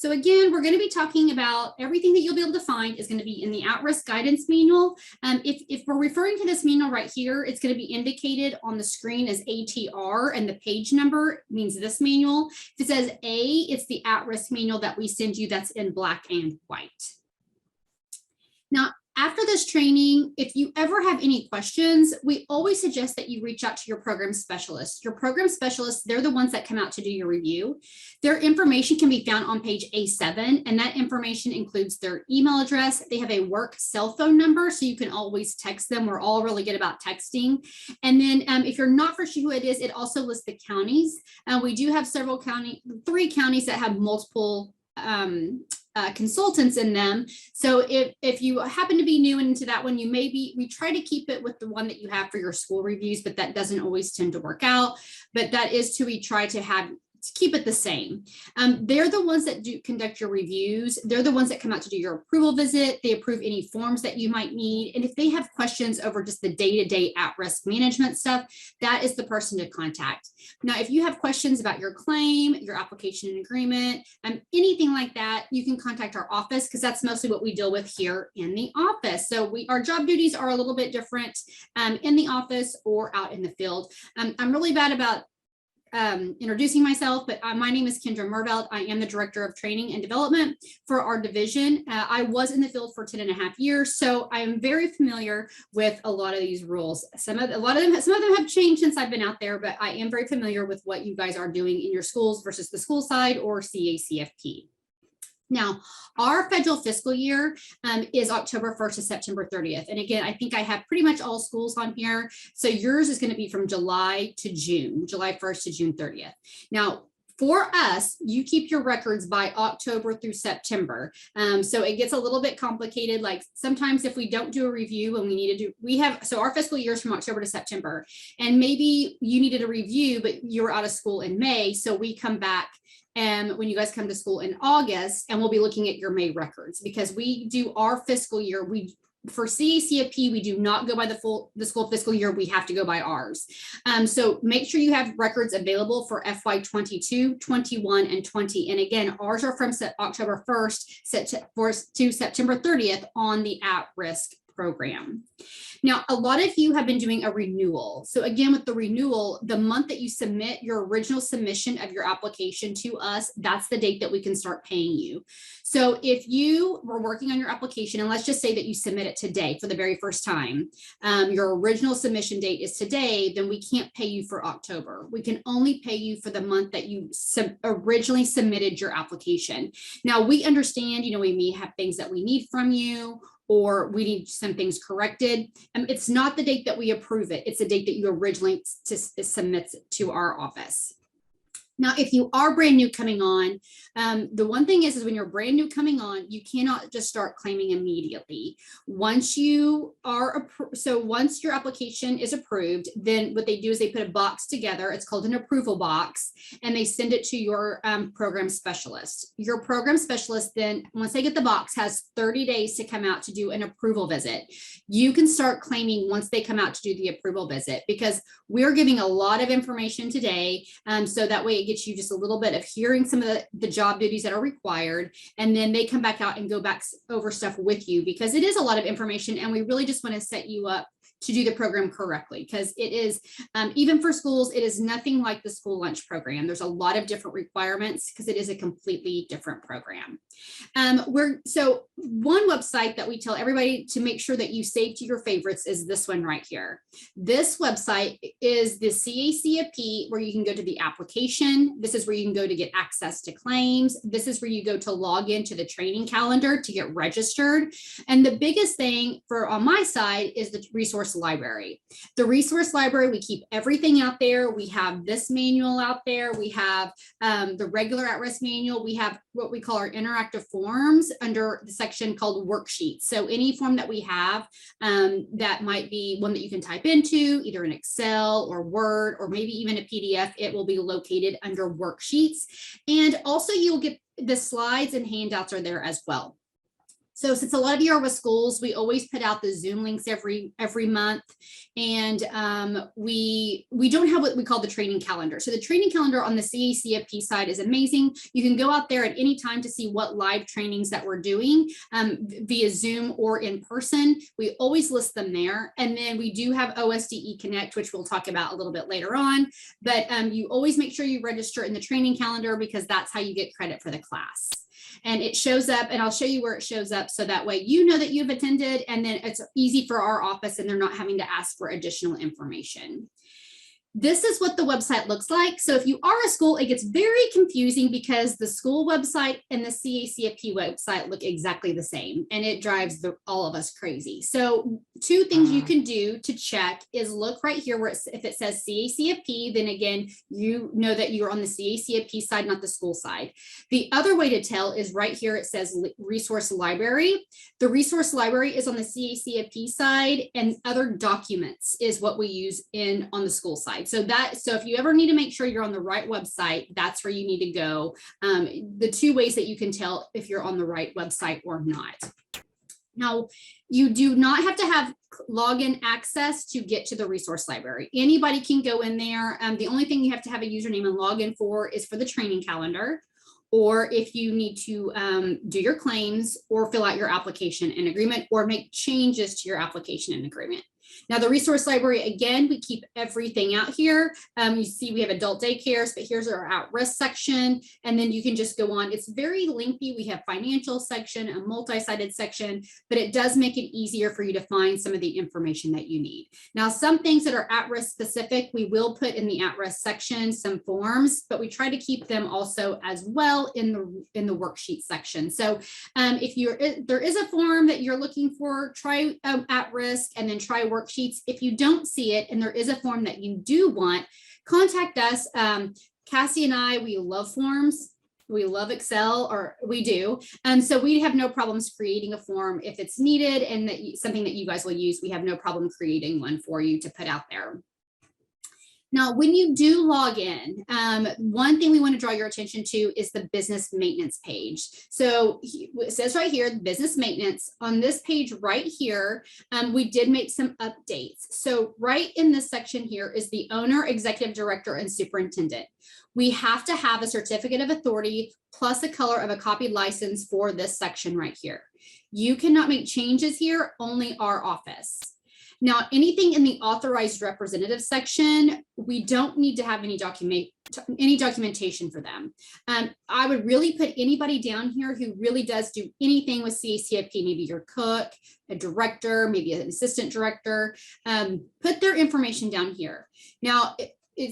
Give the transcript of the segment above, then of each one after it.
So again, we're going to be talking about everything that you'll be able to find is going to be in the at-risk guidance manual. If we're referring to this manual right here, it's going to be indicated on the screen as ATR, and the page number means this manual. If it says A, it's the at-risk manual that we send you that's in black and white. Now, after this training, if you ever have any questions, we always suggest that you reach out to your program specialist. Your program specialists, they're the ones that come out to do your review. Their information can be found on page A7, and that information includes their email address. They have a work cell phone number, so you can always text them. We're all really good about texting. And then if you're not for sure who it is, it also lists the counties. We do have three counties that have multiple consultants in them. So if you happen to be new into that one, we try to keep it with the one that you have for your school reviews, but that doesn't always tend to work out. But that is we try to keep it the same. They're the ones that conduct your reviews. They're the ones that come out to do your approval visit. They approve any forms that you might need. And if they have questions over just the day-to-day at-risk management stuff, that is the person to contact. Now, if you have questions about your claim, your application and agreement, anything like that, you can contact our office, because that's mostly what we deal with here in the office. So our job duties are a little bit different in the office or out in the field. I'm really bad about introducing myself, but my name is Kendra Merveld. I am the Director of Training and Development for our division. I was in the field for 10.5 years, so I am very familiar with a lot of these rules. Some of them have changed since I've been out there, but I am very familiar with what you guys are doing in your schools versus the school side or CACFP. Now, our federal fiscal year is October 1st to September 30th. And again, I think I have pretty much all schools on here. So yours is going to be from July to June, July 1st to June 30th. Now, for us, you keep your records by October through September. So it gets a little bit complicated. Like sometimes if we don't do a review and so our fiscal year is from October to September, and maybe you needed a review, but you're out of school in May. So we come back when you guys come to school in August, and we'll be looking at your May records, because we do our fiscal year. For CACFP, we do not go by the school fiscal year. We have to go by ours. So make sure you have records available for FY22, 21, and 20. And again, ours are from October 1st to September 30th on the at-risk program. Now, a lot of you have been doing a renewal. So again, with the renewal, the month that you submit your original submission of your application to us, that's the date that we can start paying you. So if you were working on your application, and let's just say that you submit it today for the very first time, your original submission date is today, then we can't pay you for October. We can only pay you for the month that you originally submitted your application. Now, we understand, we may have things that we need from you, or we need some things corrected. It's not the date that we approve it. It's the date that you originally submit to our office. Now, if you are brand new coming on, the one thing is when you're brand new coming on, you cannot just start claiming immediately. Once your application is approved, then what they do is they put a box together. It's called an approval box, and they send it to your program specialist. Your program specialist then, once they get the box, has 30 days to come out to do an approval visit. You can start claiming once they come out to do the approval visit, because we're giving a lot of information today, so that way it gets you just a little bit of hearing some of the job duties that are required, and then they come back out and go back over stuff with you, because it is a lot of information, and we really just want to set you up to do the program correctly, because it is, even for schools, it is nothing like the school lunch program. There's a lot of different requirements because it is a completely different program. So one website that we tell everybody to make sure that you save to your favorites is this one right here. This website is the CACFP, where you can go to the application. This is where you can go to get access to claims. This is where you go to log into the training calendar to get registered. And the biggest thing on my side is the resource library. The resource library, we keep everything out there. We have this manual out there. We have the regular at-risk manual. We have what we call our interactive forms under the section called worksheets. So any form that we have that might be one that you can type into, either in Excel or Word, or maybe even a PDF, it will be located under worksheets. And also you'll get the slides and handouts are there as well. So since a lot of you are with schools, we always put out the Zoom links every month, and we don't have what we call the training calendar. So the training calendar on the CACFP side is amazing. You can go out there at any time to see what live trainings that we're doing via Zoom or in person. We always list them there. And then we do have OSDE Connect, which we'll talk about a little bit later on. But you always make sure you register in the training calendar because that's how you get credit for the class. And it shows up, and I'll show you where it shows up so that way you know that you've attended, and then it's easy for our office and they're not having to ask for additional information. This is what the website looks like. So if you are a school, it gets very confusing because the school website and the CACFP website look exactly the same, and it drives all of us crazy. So two things you can do to check is look right here where if it says CACFP, then again, you know that you're on the CACFP side, not the school side. The other way to tell is right here, it says resource library. The resource library is on the CACFP side, and other documents is what we use on the school side. So if you ever need to make sure you're on the right website, that's where you need to go. The two ways that you can tell if you're on the right website or not. Now, you do not have to have login access to get to the resource library. Anybody can go in there. The only thing you have to have a username and login for is for the training calendar, or if you need to do your claims or fill out your application and agreement or make changes to your application and agreement. Now, the resource library, again, we keep everything out here. You see we have adult daycares, but here's our at-risk section. And then you can just go on. It's very lengthy. We have financial section, a multi-sided section, but it does make it easier for you to find some of the information that you need. Now, some things that are at-risk specific, we will put in the at-risk section, some forms, but we try to keep them also as well in the worksheet section. So if there is a form that you're looking for, try at-risk and then try worksheets. If you don't see it and there is a form that you do want, contact us. Cassie and I, we love forms. We love Excel, or we do. And so we have no problems creating a form if it's needed and something that you guys will use. We have no problem creating one for you to put out there. Now, when you do log in, one thing we want to draw your attention to is the business maintenance page. So it says right here, business maintenance. On this page right here, we did make some updates. So right in this section here is the owner, executive director, and superintendent. We have to have a certificate of authority plus a color of a copied license for this section right here. You cannot make changes here, only our office. Now, anything in the authorized representative section, we don't need to have any documentation for them. I would really put anybody down here who really does do anything with CACFP, maybe your cook, a director, maybe an assistant director, put their information down here. Now,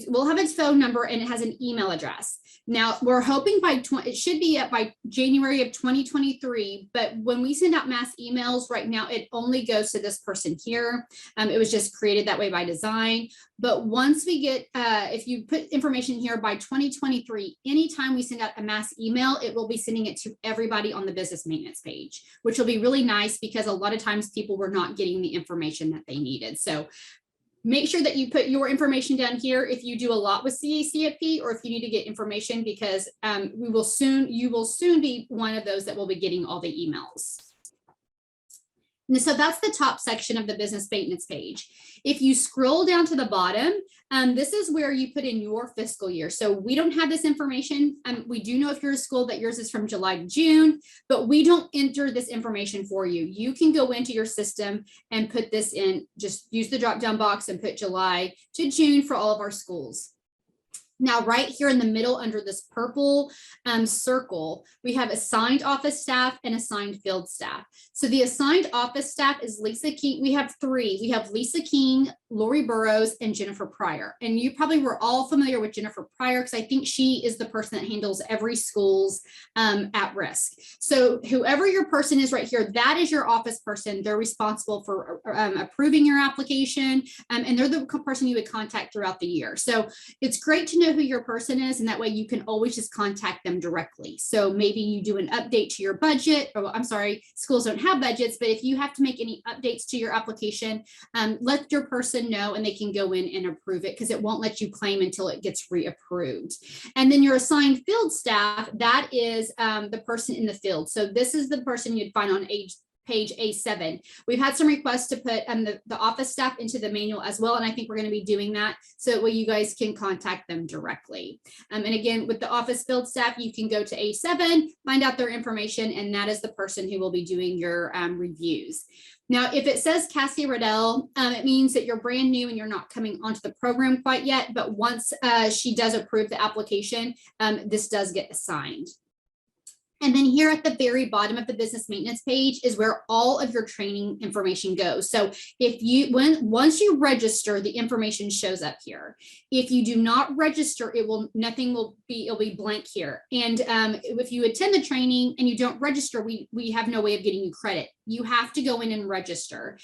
we'll have its phone number and it has an email address. Now, we're hoping it should be by January of 2023, but when we send out mass emails right now, it only goes to this person here. It was just created that way by design. But once we get, if you put information here by 2023, anytime we send out a mass email, it will be sending it to everybody on the business maintenance page, which will be really nice because a lot of times people were not getting the information that they needed. So make sure that you put your information down here if you do a lot with CACFP or if you need to get information, because you will soon be one of those that will be getting all the emails. And so that's the top section of the business maintenance page. If you scroll down to the bottom, this is where you put in your fiscal year. So we don't have this information. We do know if you're a school that yours is from July to June, but we don't enter this information for you. You can go into your system and put this in, just use the drop-down box and put July to June for all of our schools. Now, right here in the middle under this purple circle, we have assigned office staff and assigned field staff. So the assigned office staff is Lisa King. We have three. We have Lisa King, Lori Burrows, and Jennifer Pryor. And you probably were all familiar with Jennifer Pryor because I think she is the person that handles every school's at risk. So whoever your person is right here, that is your office person. They're responsible for approving your application, and they're the person you would contact throughout the year. So it's great to know know who your person is, and that way you can always just contact them directly. So maybe you do an update to your budget, or I'm sorry, schools don't have budgets, but if you have to make any updates to your application, let your person know and they can go in and approve it, because it won't let you claim until it gets reapproved. And then your assigned field staff, that is the person in the field. So this is the person you'd find on page A7. We've had some requests to put the office staff into the manual as well, and I think we're going to be doing that so that way you guys can contact them directly. And again, with the office field staff, you can go to A7, find out their information, and that is the person who will be doing your reviews. Now, if it says Cassie Riddell, it means that you're brand new and you're not coming onto the program quite yet, but once she does approve the application, this does get assigned. And then here at the very bottom of the business maintenance page is where all of your training information goes. So if you, once you register, the information shows up here. If you do not register, it'll be blank here. And if you attend the training and you don't register, we have no way of getting you credit. You have to go in and register.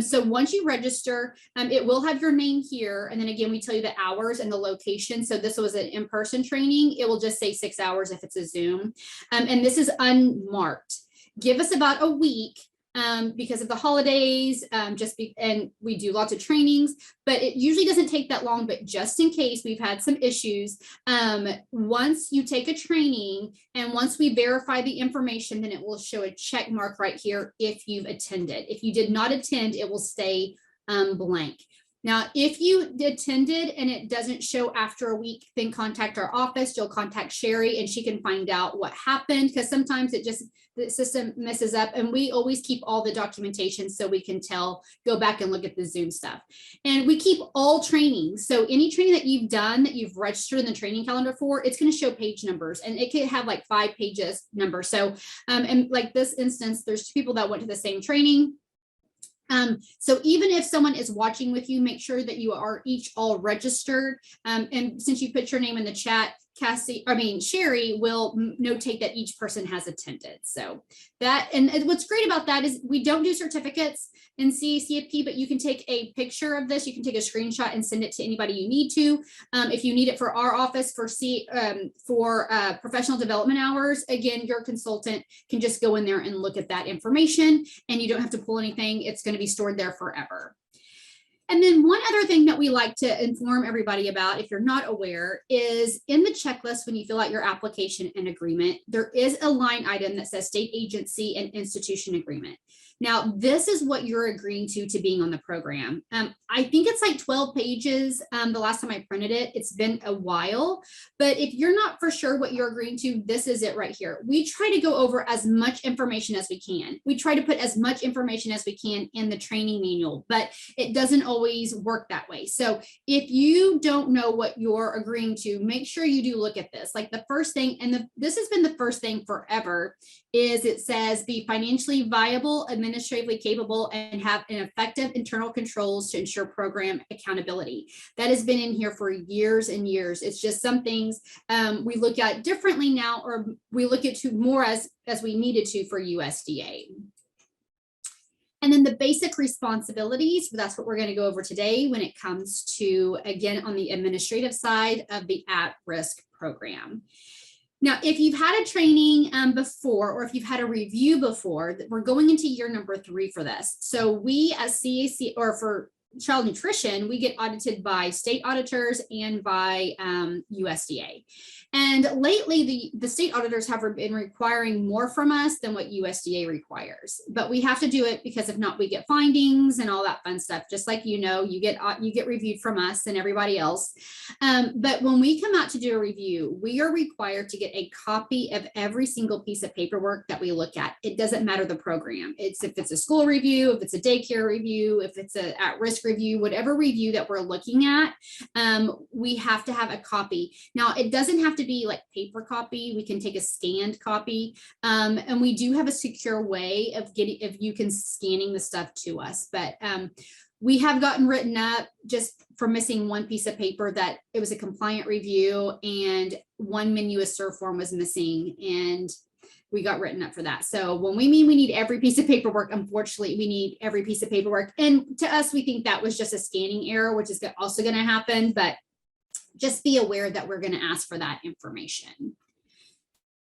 So once you register, it will have your name here. And then again, we tell you the hours and the location. So this was an in-person training. It will just say 6 hours if it's a Zoom. And this is unmarked. Give us about a week because of the holidays, and we do lots of trainings, but it usually doesn't take that long. But just in case we've had some issues, once you take a training and once we verify the information, then it will show a check mark right here if you've attended. If you did not attend, it will stay blank. Now, if you attended and it doesn't show after a week, then contact our office. You'll contact Sherry and she can find out what happened, because sometimes the system messes up, and we always keep all the documentation so we can go back and look at the Zoom stuff. And we keep all trainings. So any training that you've done that you've registered in the training calendar for, it's going to show page numbers, and it could have like 5 pages number. So, and like this instance, there's 2 people that went to the same training. So even if someone is watching with you, make sure that you are each all registered. And since you put your name in the chat, Sherry will notate that each person has attended. So that, and what's great about that is we don't do certificates in CACFP, but you can take a picture of this. You can take a screenshot and send it to anybody you need to. If you need it for our office for professional development hours, again, your consultant can just go in there and look at that information, and you don't have to pull anything. It's going to be stored there forever. And then one other thing that we like to inform everybody about, if you're not aware, is in the checklist, when you fill out your application and agreement, there is a line item that says state agency and institution agreement. Now, this is what you're agreeing to being on the program. I think it's like 12 pages. The last time I printed it, it's been a while, but if you're not for sure what you're agreeing to, this is it right here. We try to go over as much information as we can. We try to put as much information as we can in the training manual, but it doesn't always work that way. So if you don't know what you're agreeing to, make sure you do look at this. Like the first thing, and this has been the first thing forever, is it says be financially viable, administratively capable, and have an effective internal controls to ensure program accountability. That has been in here for years and years. It's just some things we look at differently now, or we look at more as we needed to for USDA. And then the basic responsibilities, that's what we're going to go over today when it comes to, again, on the administrative side of the at-risk program. Now, if you've had a training before, or if you've had a review before, we're going into year number 3 for this. So we as CAC, or for child nutrition, we get audited by state auditors and by USDA. And lately, the state auditors have been requiring more from us than what USDA requires. But we have to do it because if not, we get findings and all that fun stuff. Just like you get reviewed from us and everybody else. But when we come out to do a review, we are required to get a copy of every single piece of paperwork that we look at. It doesn't matter the program. If it's a school review, if it's a daycare review, if it's an at-risk review, whatever review that we're looking at, we have to have a copy. Now, it doesn't have to be like paper copy. We can take a scanned copy, and we do have a secure way of scanning the stuff to us. But we have gotten written up just for missing one piece of paper, that it was a compliant review and one menu of serve form was missing, and we got written up for that. So when we mean we need every piece of paperwork, unfortunately, we need every piece of paperwork. And to us, we think that was just a scanning error, which is also going to happen. But just be aware that we're going to ask for that information.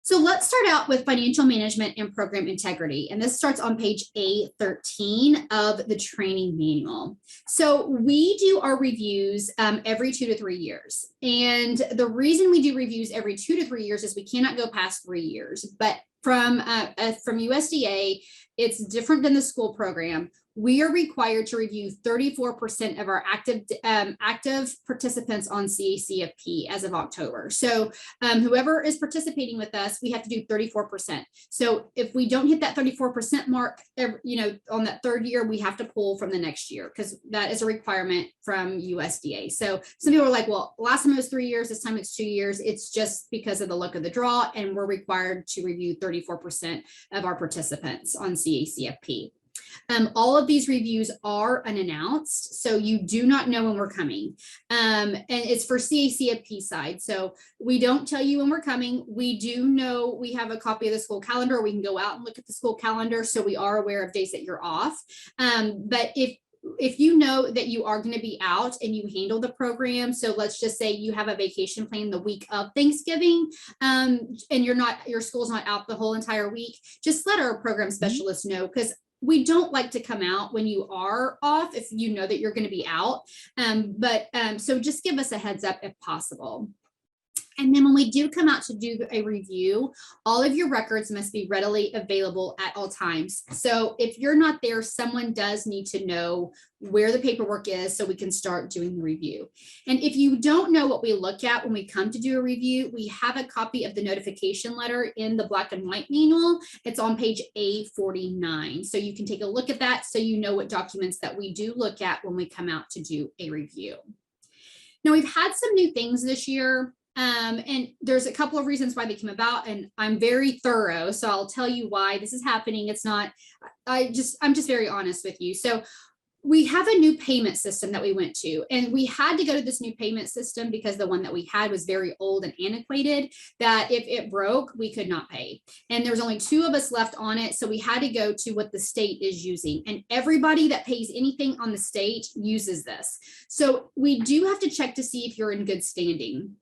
So let's start out with financial management and program integrity. And this starts on page A13 of the training manual. So we do our reviews every 2 to 3 years. And the reason we do reviews every 2 to 3 years is we cannot go past 3 years. But from USDA, it's different than the school program. We are required to review 34% of our active participants on CACFP as of October. So whoever is participating with us, we have to do 34%. So if we don't hit that 34% mark, on that third year, we have to pull from the next year because that is a requirement from USDA. So some people are like, well, last time it was 3 years, this time it's 2 years. It's just because of the luck of the draw, and we're required to review 34% of our participants on CACFP. All of these reviews are unannounced, so you do not know when we're coming. And it's for CACFP side. So we don't tell you when we're coming. We do know we have a copy of the school calendar. We can go out and look at the school calendar, so we are aware of days that you're off. But if you know that you are going to be out and you handle the program, so let's just say you have a vacation plan the week of Thanksgiving, and your school's not out the whole entire week, just let our program specialist know, because we don't like to come out when you are off if you know that you're going to be out. So just give us a heads up if possible. And then when we do come out to do a review, all of your records must be readily available at all times. So if you're not there, someone does need to know where the paperwork is so we can start doing the review. And if you don't know what we look at when we come to do a review, we have a copy of the notification letter in the black and white manual. It's on page A49. So you can take a look at that so you know what documents that we do look at when we come out to do a review. Now, we've had some new things this year. And there's a couple of reasons why they came about, and I'm very thorough, so I'll tell you why this is happening. It's not, I'm just very honest with you. So we have a new payment system that we went to, and we had to go to this new payment system because the one that we had was very old and antiquated, that if it broke, we could not pay. And there's only 2 of us left on it. So we had to go to what the state is using, and everybody that pays anything on the state uses this. So we do have to check to see if you're in good standing.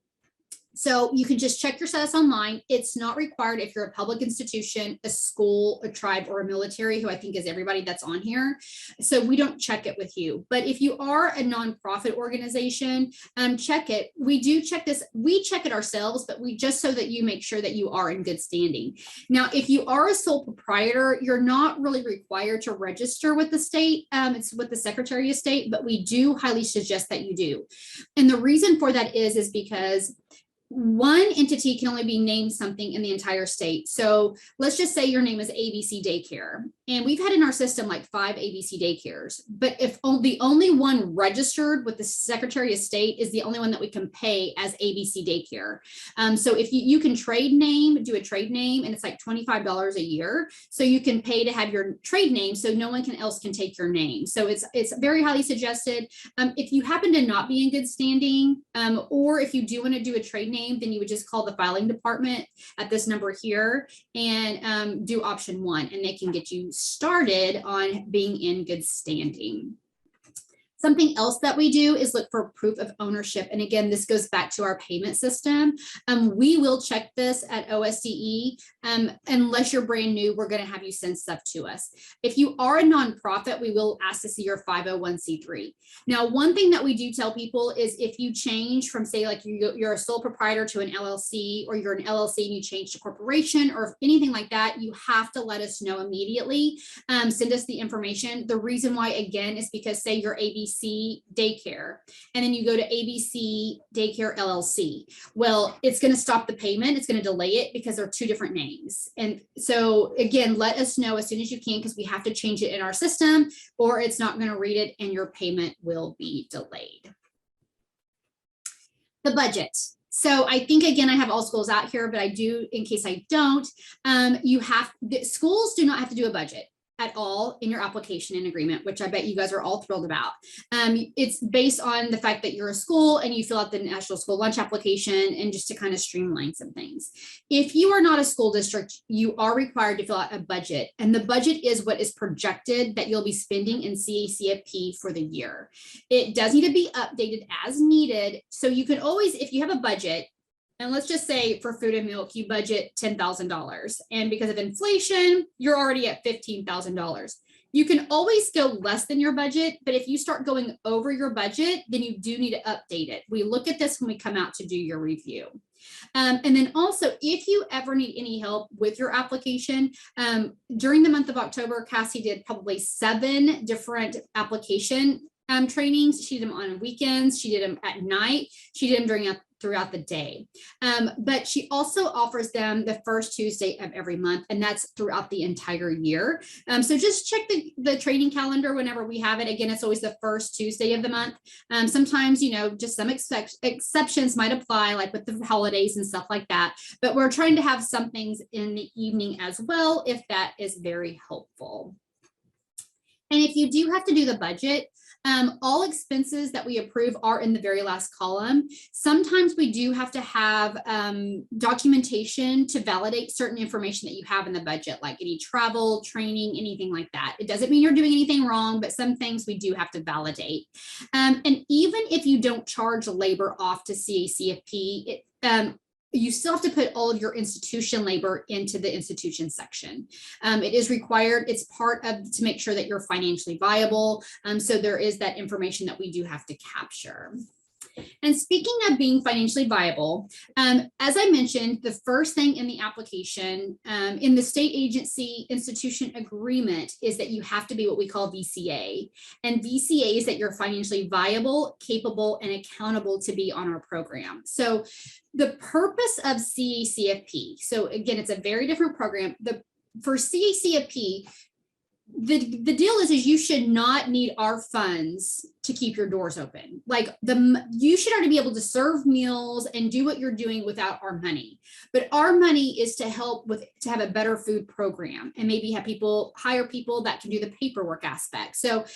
So you can just check your status online. It's not required if you're a public institution, a school, a tribe, or a military, who I think is everybody that's on here. So we don't check it with you. But if you are a nonprofit organization, check it. We do check this. We check it ourselves, but we just so that you make sure that you are in good standing. Now, if you are a sole proprietor, you're not really required to register with the state. It's with the Secretary of State, but we do highly suggest that you do. And the reason for that is because one entity can only be named something in the entire state. So let's just say your name is ABC Daycare, and we've had in our system like 5 ABC daycares, but if the only one registered with the Secretary of State is the only one that we can pay as ABC Daycare. So if you can do a trade name, and it's like $25 a year. So you can pay to have your trade name so no one else can take your name. So it's very highly suggested. If you happen to not be in good standing, or if you do want to do a trade name, then you would just call the filing department at this number here and do option 1, and they can get you started on being in good standing. Something else that we do is look for proof of ownership. And again, this goes back to our payment system. We will check this at OSDE. Unless you're brand new, we're going to have you send stuff to us. If you are a nonprofit, we will ask to see your 501c3. Now, one thing that we do tell people is if you change from, say, like you're a sole proprietor to an LLC, or you're an LLC and you change to corporation or anything like that, you have to let us know immediately. Send us the information. The reason why, again, is because, say you're ABC Daycare, and then you go to ABC Daycare LLC. Well, it's going to stop the payment. It's going to delay it because they're 2 different names. And so again, let us know as soon as you can, because we have to change it in our system, or it's not going to read it and your payment will be delayed. The budget. So I think, again, I have all schools out here, but I do, in case I don't, schools do not have to do a budget. at all in your application and agreement, which I bet you guys are all thrilled about. It's based on the fact that you're a school and you fill out the National School Lunch application, and just to kind of streamline some things. If you are not a school district, you are required to fill out a budget, and the budget is what is projected that you'll be spending in CACFP for the year. It does need to be updated as needed. So you can always, if you have a budget, and let's just say for food and milk, you budget $10,000. And because of inflation, you're already at $15,000. You can always go less than your budget, but if you start going over your budget, then you do need to update it. We look at this when we come out to do your review. And then also, if you ever need any help with your application, during the month of October, Cassie did probably 7 different application trainings. She did them on weekends. She did them at night. She did them throughout the day. But she also offers them the first Tuesday of every month, and that's throughout the entire year. So just check the training calendar whenever we have it. Again, it's always the first Tuesday of the month. Sometimes, just some exceptions might apply, like with the holidays and stuff like that. But we're trying to have some things in the evening as well, if that is very helpful. And if you do have to do the budget, all expenses that we approve are in the very last column. Sometimes we do have to have documentation to validate certain information that you have in the budget, like any travel, training, anything like that. It doesn't mean you're doing anything wrong, but some things we do have to validate. And even if you don't charge labor off to CACFP, you still have to put all of your institution labor into the institution section. It is required. It's part of to make sure that you're financially viable. So there is that information that we do have to capture. And speaking of being financially viable, as I mentioned, the first thing in the application in the state agency institution agreement is that you have to be what we call VCA. And VCA is that you're financially viable, capable, and accountable to be on our program. So the purpose of CACFP, so again, it's a very different program. For CACFP, the deal is you should not need our funds to keep your doors open. Like you should already be able to serve meals and do what you're doing without our money. But our money is to help to have a better food program, and maybe hire people that can do the paperwork aspect. So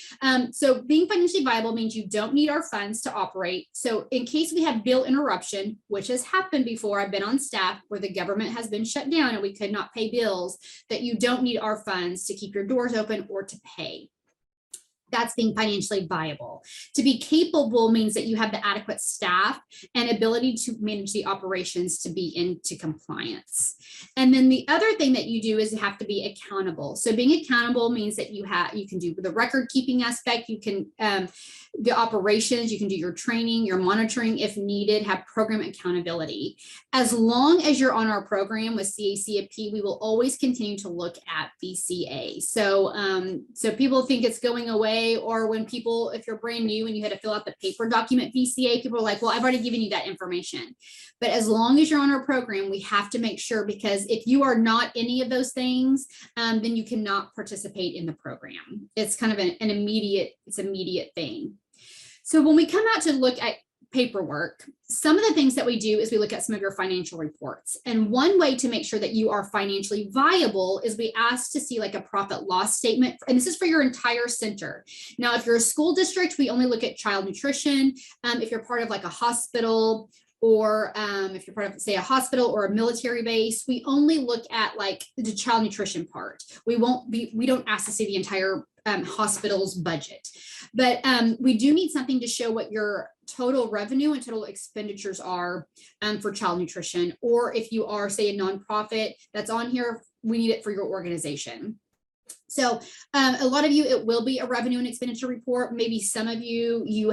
being financially viable means you don't need our funds to operate. So in case we have bill interruption, which has happened before, I've been on staff where the government has been shut down and we could not pay bills, that you don't need our funds to keep your doors open or to pay. That's being financially viable. To be capable means that you have the adequate staff and ability to manage the operations to be into compliance. And then the other thing that you do is you have to be accountable. So being accountable means that you can do the record keeping aspect, you can the operations, you can do your training, your monitoring if needed, have program accountability. As long as you're on our program with CACFP, we will always continue to look at VCA. So people think it's going away, or when if you're brand new and you had to fill out the paper document VCA, people are like, well, I've already given you that information. But as long as you're on our program, we have to make sure, because if you are not any of those things, then you cannot participate in the program. It's kind of an immediate thing. So when we come out to look at paperwork, some of the things that we do is we look at some of your financial reports. And one way to make sure that you are financially viable is we ask to see like a profit loss statement. And this is for your entire center. Now, if you're a school district, we only look at child nutrition. If you're part of like a hospital, or if you're part of, say, a hospital or a military base, we only look at like the child nutrition part. We don't ask to see the entire hospital's budget. But we do need something to show what your total revenue and total expenditures are for child nutrition. Or if you are, say, a nonprofit that's on here, we need it for your organization. So a lot of you, it will be a revenue and expenditure report. Maybe some of you, you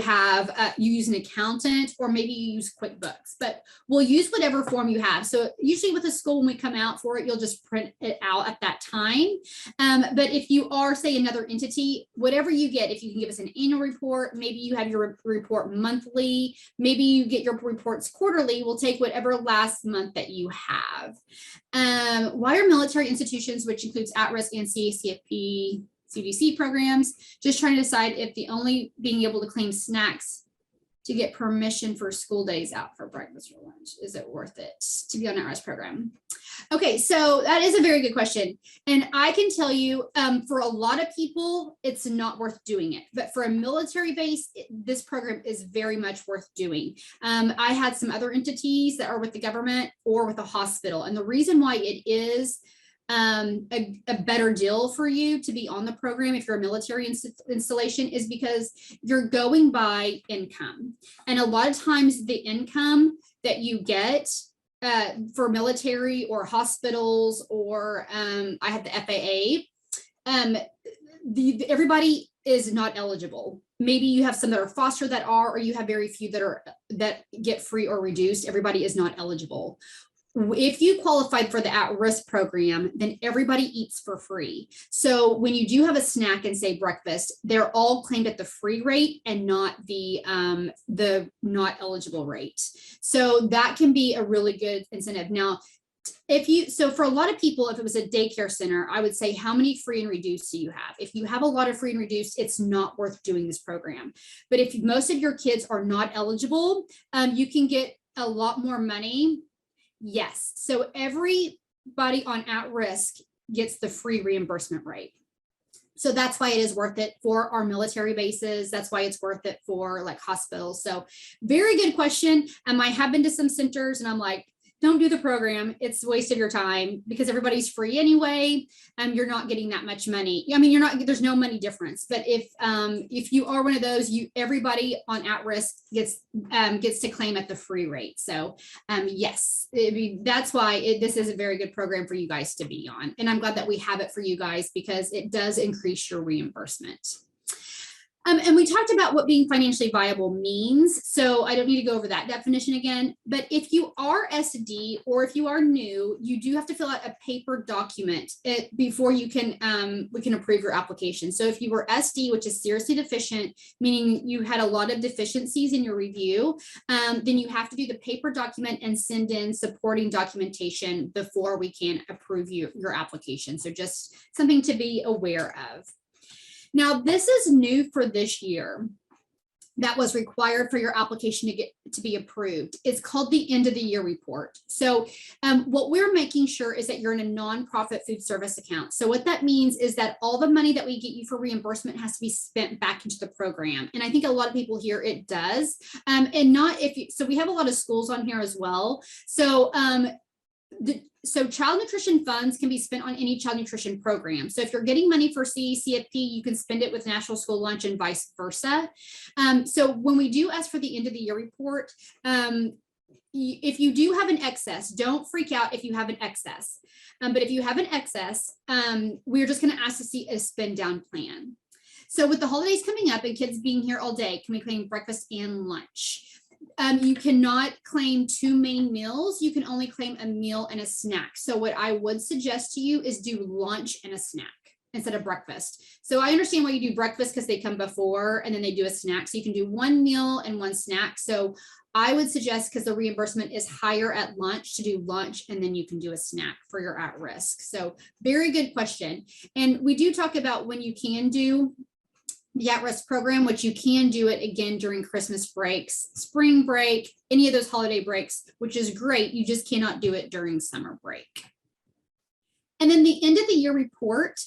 use an accountant, or maybe you use QuickBooks, but we'll use whatever form you have. So usually with a school, when we come out for it, you'll just print it out at that time. But if you are, say, another entity, whatever you get, if you can give us an annual report, maybe you have your report monthly, maybe you get your reports quarterly, we'll take whatever last month that you have. Why are military institutions, which includes at-risk and CACFP, CDC programs, just trying to decide if the only being able to claim snacks to get permission for school days out for breakfast or lunch? Is it worth it to be on an at-risk program? Okay, so that is a very good question. And I can tell you, for a lot of people, it's not worth doing it. But for a military base, this program is very much worth doing. I had some other entities that are with the government or with a hospital. And the reason why it is a better deal for you to be on the program if you're a military installation is because you're going by income. And a lot of times the income that you get for military or hospitals or I have the FAA, everybody is not eligible. Maybe you have some that are foster that are, or you have very few that get free or reduced. Everybody is not eligible. If you qualified for the at-risk program, then everybody eats for free. So when you do have a snack and say breakfast, they're all claimed at the free rate and not the not eligible rate. So that can be a really good incentive. Now, so for a lot of people, if it was a daycare center, I would say, how many free and reduced do you have? If you have a lot of free and reduced, it's not worth doing this program. But if most of your kids are not eligible, you can get a lot more money. Yes. So everybody on at-risk gets the free reimbursement rate. So that's why it is worth it for our military bases. That's why it's worth it for like hospitals. So very good question. I have been to some centers and I'm like, don't do the program. It's a waste of your time because everybody's free anyway. You're not getting that much money. I mean, there's no money difference. But if you are one of those, everybody on at-risk gets to claim at the free rate. So yes, that's why this is a very good program for you guys to be on. And I'm glad that we have it for you guys because it does increase your reimbursement. And we talked about what being financially viable means. So I don't need to go over that definition again, but if you are SD or if you are new, you do have to fill out a paper document before you can, we can approve your application. So if you were SD, which is seriously deficient, meaning you had a lot of deficiencies in your review, then you have to do the paper document and send in supporting documentation before we can approve your application. So just something to be aware of. Now, this is new for this year that was required for your application to be approved. It's called the end of the year report. So what we're making sure is that you're in a nonprofit food service account. So what that means is that all the money that we get you for reimbursement has to be spent back into the program. And I think a lot of people here, it does. And not if you, so we have a lot of schools on here as well. So so child nutrition funds can be spent on any child nutrition program. So if you're getting money for CFP, you can spend it with National School Lunch and vice versa. So when we do ask for the end of the year report, if you do have an excess, don't freak out if you have an excess. But if you have an excess, we're just going to ask to see a spend down plan. So with the holidays coming up and kids being here all day, can we claim breakfast and lunch? You cannot claim two main meals. You can only claim a meal and a snack. So what I would suggest to you is do lunch and a snack instead of breakfast. So I understand why you do breakfast because they come before and then they do a snack. So you can do one meal and one snack. So I would suggest, because the reimbursement is higher at lunch, to do lunch and then you can do a snack for your at risk. So very good question. And we do talk about when you can do the at-risk program, which you can do it again during Christmas breaks, spring break, any of those holiday breaks, which is great. You just cannot do it during summer break. And then the end of the year report.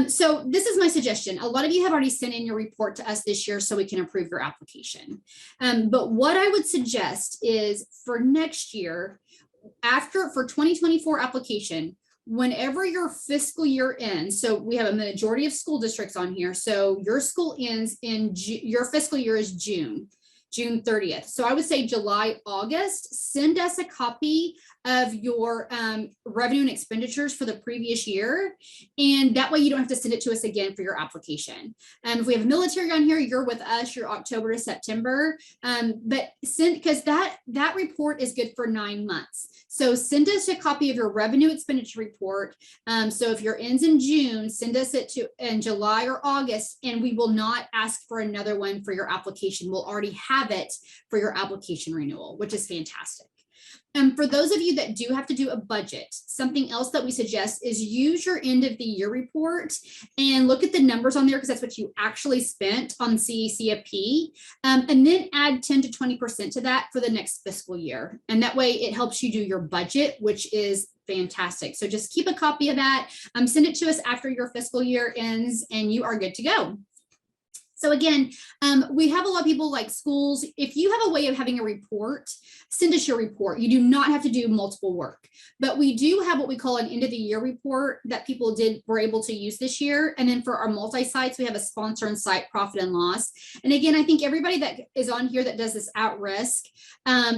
So this is my suggestion. A lot of you have already sent in your report to us this year so we can approve your application. But what I would suggest is for next year, for 2024 application, whenever your fiscal year ends, so we have a majority of school districts on here. So your school ends in your fiscal year is June 30th. So I would say July, August, send us a copy of your revenue and expenditures for the previous year. And that way you don't have to send it to us again for your application. If we have military on here, you're with us, you're October to September. But because that report is good for 9 months. So send us a copy of your revenue expenditure report. So if your ends in June, send us it in July or August, and we will not ask for another one for your application. We'll already have it for your application renewal, which is fantastic. For those of you that do have to do a budget, something else that we suggest is use your end of the year report and look at the numbers on there, because that's what you actually spent on CACFP, and then add 10 to 20% to that for the next fiscal year. And that way it helps you do your budget, which is fantastic. So just keep a copy of that, send it to us after your fiscal year ends, and you are good to go. So again, we have a lot of people like schools. If you have a way of having a report, send us your report. You do not have to do multiple work, but we do have what we call an end of the year report that people were able to use this year. And then for our multi-sites, we have a sponsor and site profit and loss. And again, I think everybody that is on here that does this at risk,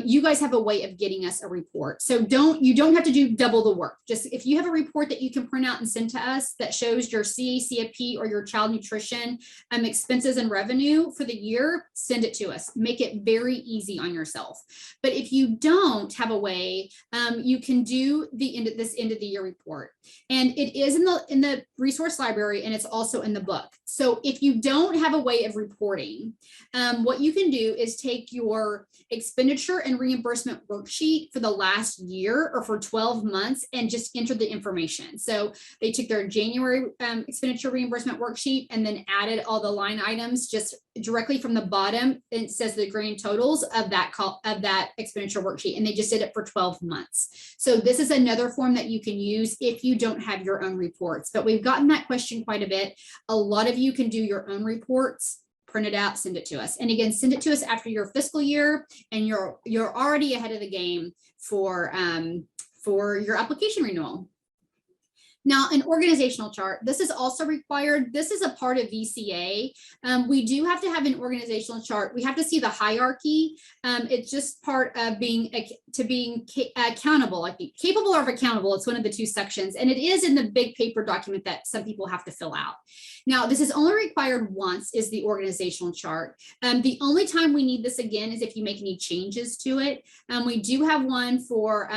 you guys have a way of getting us a report. So you don't have to do double the work. Just if you have a report that you can print out and send to us that shows your CACFP or your child nutrition expenses and revenue for the year, send it to us. Make it very easy on yourself. But if you don't have a way, you can do this end of the year report. And it is in the resource library, and it's also in the book. So if you don't have a way of reporting, what you can do is take your expenditure and reimbursement worksheet for the last year or for 12 months and just enter the information. So they took their January expenditure reimbursement worksheet and then added all the line items just directly from the bottom. It says the grand totals of that expenditure worksheet, and they just did it for 12 months. So this is another form that you can use if you don't have your own reports. But we've gotten that question quite a bit. A lot of you can do your own reports, print it out, send it to us. And again, send it to us after your fiscal year, and you're already ahead of the game for your application renewal. Now, an organizational chart, this is also required. This is a part of VCA. We do have to have an organizational chart. We have to see the hierarchy. It's just part of being accountable, like capable or accountable. It's one of the two sections. And it is in the big paper document that some people have to fill out. Now, this is only required once, is the organizational chart. The only time we need this again is if you make any changes to it. We do have one for,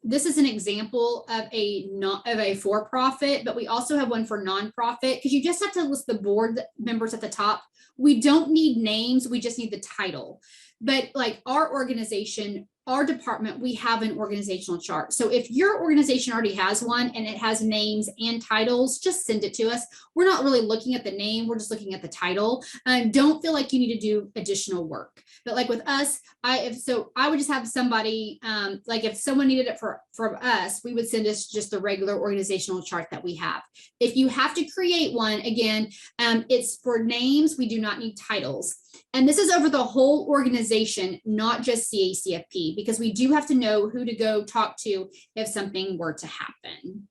this is an example of a for-profit, but we also have one for nonprofit, because you just have to list the board members at the top. We don't need names, we just need the title. But like our organization, our department, we have an organizational chart. So if your organization already has one and it has names and titles, just send it to us. We're not really looking at the name, we're just looking at the title. Don't feel like you need to do additional work. But like with us, I would just have somebody, like if someone needed it from us, we would send us just the regular organizational chart that we have. If you have to create one, again, it's for names, we do not need titles. And this is over the whole organization, not just CACFP, because we do have to know who to go talk to if something were to happen,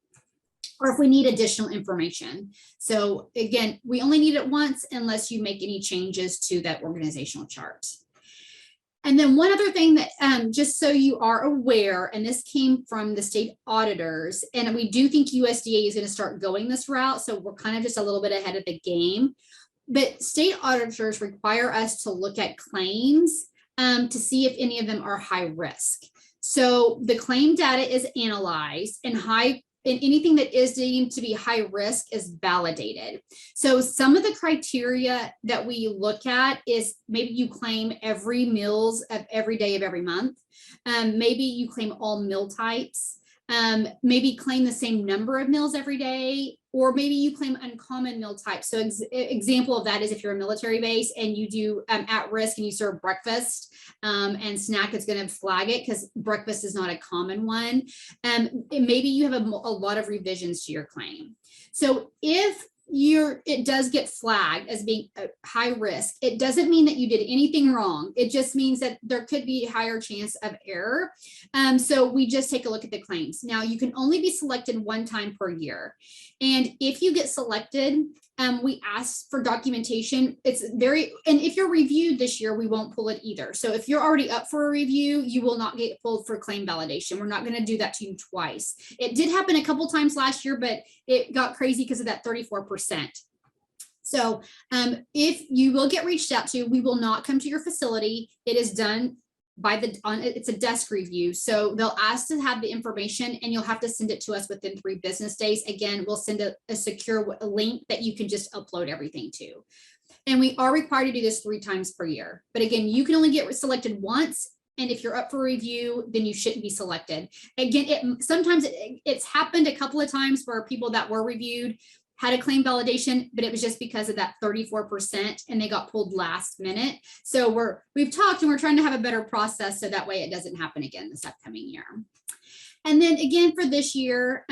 or if we need additional information. So again, we only need it once unless you make any changes to that organizational chart. And then one other thing that, just so you are aware, and this came from the state auditors, and we do think USDA is going to start going this route. So we're kind of just a little bit ahead of the game. But state auditors require us to look at claims to see if any of them are high risk. So the claim data is analyzed, and anything that is deemed to be high risk is validated. So some of the criteria that we look at is maybe you claim every meals of every day of every month. Maybe you claim all meal types. Maybe claim the same number of meals every day, or maybe you claim uncommon meal types. So example of that is if you're a military base and you do at risk and you serve breakfast and snack, it's going to flag it because breakfast is not a common one. Maybe you have a lot of revisions to your claim. So if it does get flagged as being a high risk, it doesn't mean that you did anything wrong. It just means that there could be a higher chance of error. So we just take a look at the claims. Now you can only be selected one time per year. And if you get selected, we ask for documentation. And if you're reviewed this year, we won't pull it either. So if you're already up for a review, you will not get pulled for claim validation. We're not going to do that to you twice. It did happen a couple times last year, but it got crazy because of that 34%. So if you will get reached out to, we will not come to your facility. It is done it's a desk review. So they'll ask to have the information and you'll have to send it to us within 3 business days. Again, we'll send a secure link that you can just upload everything to. And we are required to do this 3 times per year. But again, you can only get selected once. and if you're up for review, then you shouldn't be selected. Again, sometimes it's happened a couple of times where people that were reviewed had a claim validation, but it was just because of that 34% and they got pulled last minute. So we've talked and we're trying to have a better process so that way it doesn't happen again this upcoming year. And then again, for this year,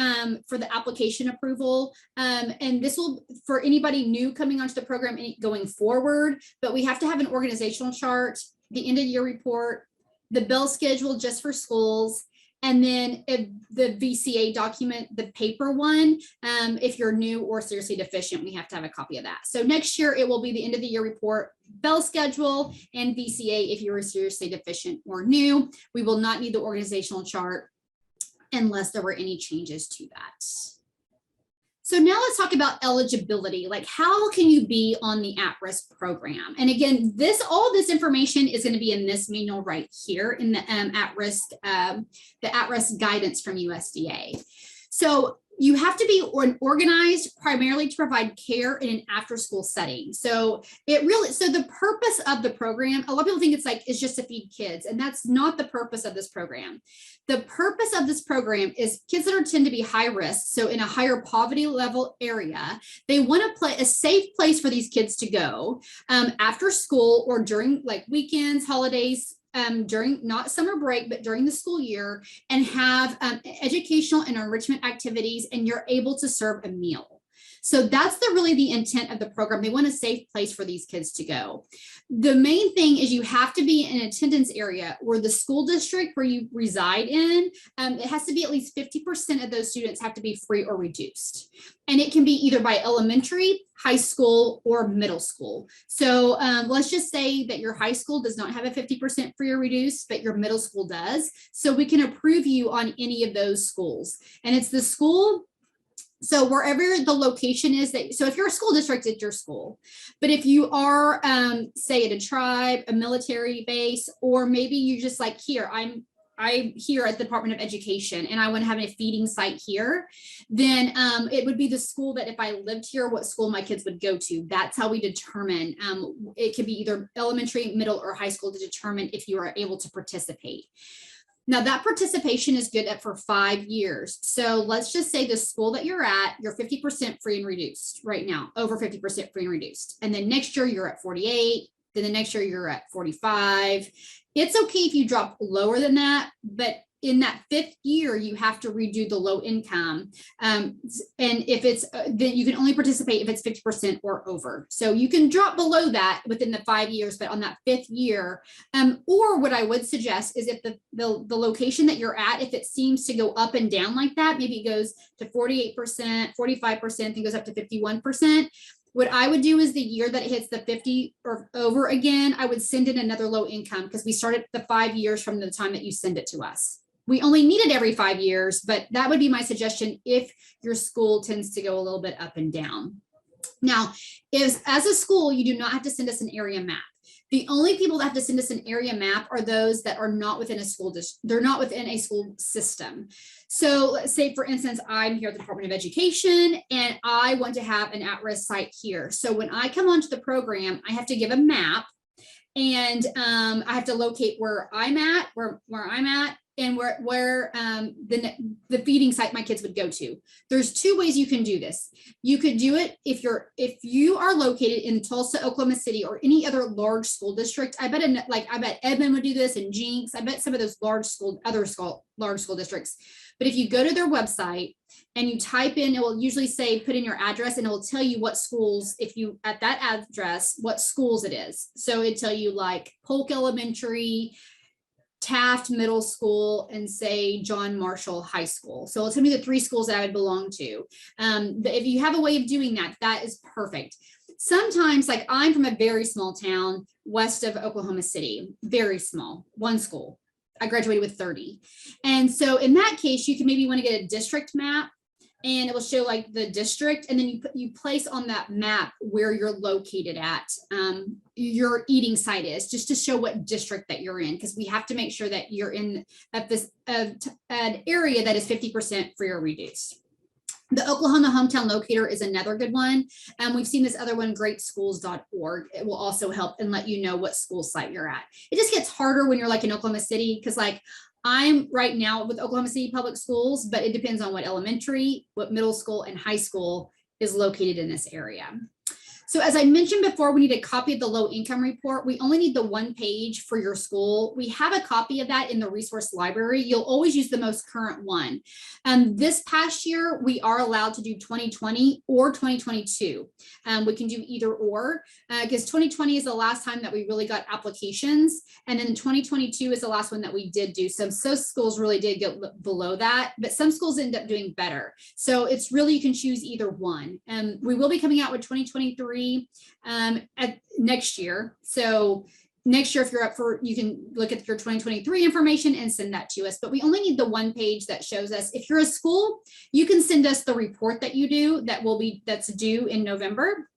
for the application approval, and this will, for anybody new coming onto the program going forward, but we have to have an organizational chart, the end of year report, the bill schedule just for schools, and then the VCA document, the paper one, if you're new or seriously deficient, we have to have a copy of that. So next year, it will be the end of the year report, bell schedule, and VCA if you were seriously deficient or new. We will not need the organizational chart unless there were any changes to that. So now let's talk about eligibility. Like, how can you be on the at-risk program? And again, all this information is going to be in this manual right here in the at-risk guidance from USDA. So you have to be organized primarily to provide care in an after-school setting. So the purpose of the program, a lot of people think it's just to feed kids, and that's not the purpose of this program. The purpose of this program is kids that tend to be high risk, so in a higher poverty level area, they want to play a safe place for these kids to go after school or during like weekends, holidays, during not summer break, but during the school year, and have educational and enrichment activities, and you're able to serve a meal. So that's really the intent of the program. They want a safe place for these kids to go. The main thing is you have to be in an attendance area where the school district where you reside in, it has to be at least 50% of those students have to be free or reduced. And it can be either by elementary, high school, or middle school. So let's just say that your high school does not have a 50% free or reduced, but your middle school does. So we can approve you on any of those schools. And it's the school. So wherever the location is, so if you're a school district, it's your school. But if you are, say, at a tribe, a military base, or maybe you just like here, I'm here at the Department of Education and I want to have a feeding site here, then it would be the school that if I lived here, what school my kids would go to. That's how we determine. It could be either elementary, middle, or high school to determine if you are able to participate. Now that participation is good for 5 years. So let's just say the school that you're at, you're 50% free and reduced right now, over 50% free and reduced. And then next year you're at 48, then the next year you're at 45. It's okay if you drop lower than that, but in that 5th year, you have to redo the low income. And if it's, then you can only participate if it's 50% or over. So you can drop below that within the 5 years, but on that 5th year, or what I would suggest is if the location that you're at, if it seems to go up and down like that, maybe it goes to 48%, 45%, then goes up to 51%. What I would do is the year that it hits the 50 or over again, I would send in another low income because we started the 5 years from the time that you send it to us. We only need it every 5 years, but that would be my suggestion if your school tends to go a little bit up and down. Now, as a school, you do not have to send us an area map. The only people that have to send us an area map are those that are not within a school district. They're not within a school system. So let's say, for instance, I'm here at the Department of Education and I want to have an at-risk site here. So when I come onto the program, I have to give a map and I have to locate where I'm at, and where the feeding site my kids would go to. There's 2 ways you can do this. You could do it if you are located in Tulsa, Oklahoma City, or any other large school district. I bet Edmond would do this, and Jinx. I bet some of those large school districts. But if you go to their website and you type in, it will usually say put in your address, and it will tell you what schools, if you at that address, what schools it is. So it'd tell you like Polk Elementary, Taft Middle School, and say John Marshall High School. So it'll tell me the 3 schools that I would belong to. But if you have a way of doing that, that is perfect. Sometimes, like I'm from a very small town west of Oklahoma City, very small, 1 school. I graduated with 30. And so in that case, you can maybe want to get a district map, and it will show like the district, and then you place on that map where you're located at, your eating site is, just to show what district that you're in, because we have to make sure that you're in at this an area that is 50% free or reduced. The Oklahoma Hometown Locator is another good one. We've seen this other one, greatschools.org. It will also help and let you know what school site you're at. It just gets harder when you're like in Oklahoma City, because like I'm right now with Oklahoma City Public Schools, but it depends on what elementary, what middle school, and high school is located in this area. So as I mentioned before, we need a copy of the low income report. We only need the one page for your school. We have a copy of that in the resource library. You'll always use the most current one. This past year, we are allowed to do 2020 or 2022. We can do either or, because 2020 is the last time that we really got applications. And then 2022 is the last one that we did do. Some schools really did get below that, but some schools end up doing better. So it's really, you can choose either one. We will be coming out with 2023 at next year. So next year, if you're up for, you can look at your 2023 information and send that to us. But we only need the one page that shows us. If you're a school, you can send us the report that you do that's due in November.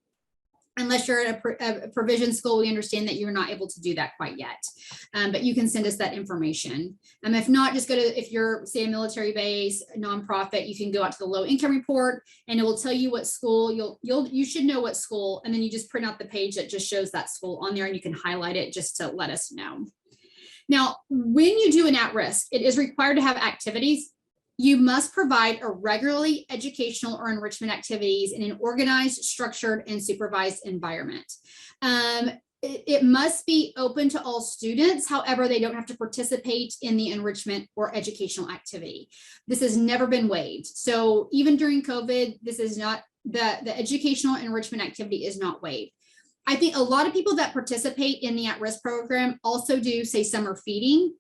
Unless you're at a provision school, we understand that you're not able to do that quite yet, but you can send us that information. If not, just go to, if you're say a military base, a nonprofit, you can go out to the low income report and it will tell you what school you should know what school, and then you just print out the page that just shows that school on there, and you can highlight it just to let us know. Now, when you do an at-risk, it is required to have activities. You must provide a regularly educational or enrichment activities in an organized, structured, and supervised environment. It must be open to all students. However, they don't have to participate in the enrichment or educational activity. This has never been waived. So even during COVID, this is not, the educational enrichment activity is not waived. I think a lot of people that participate in the at-risk program also do, say, summer feeding.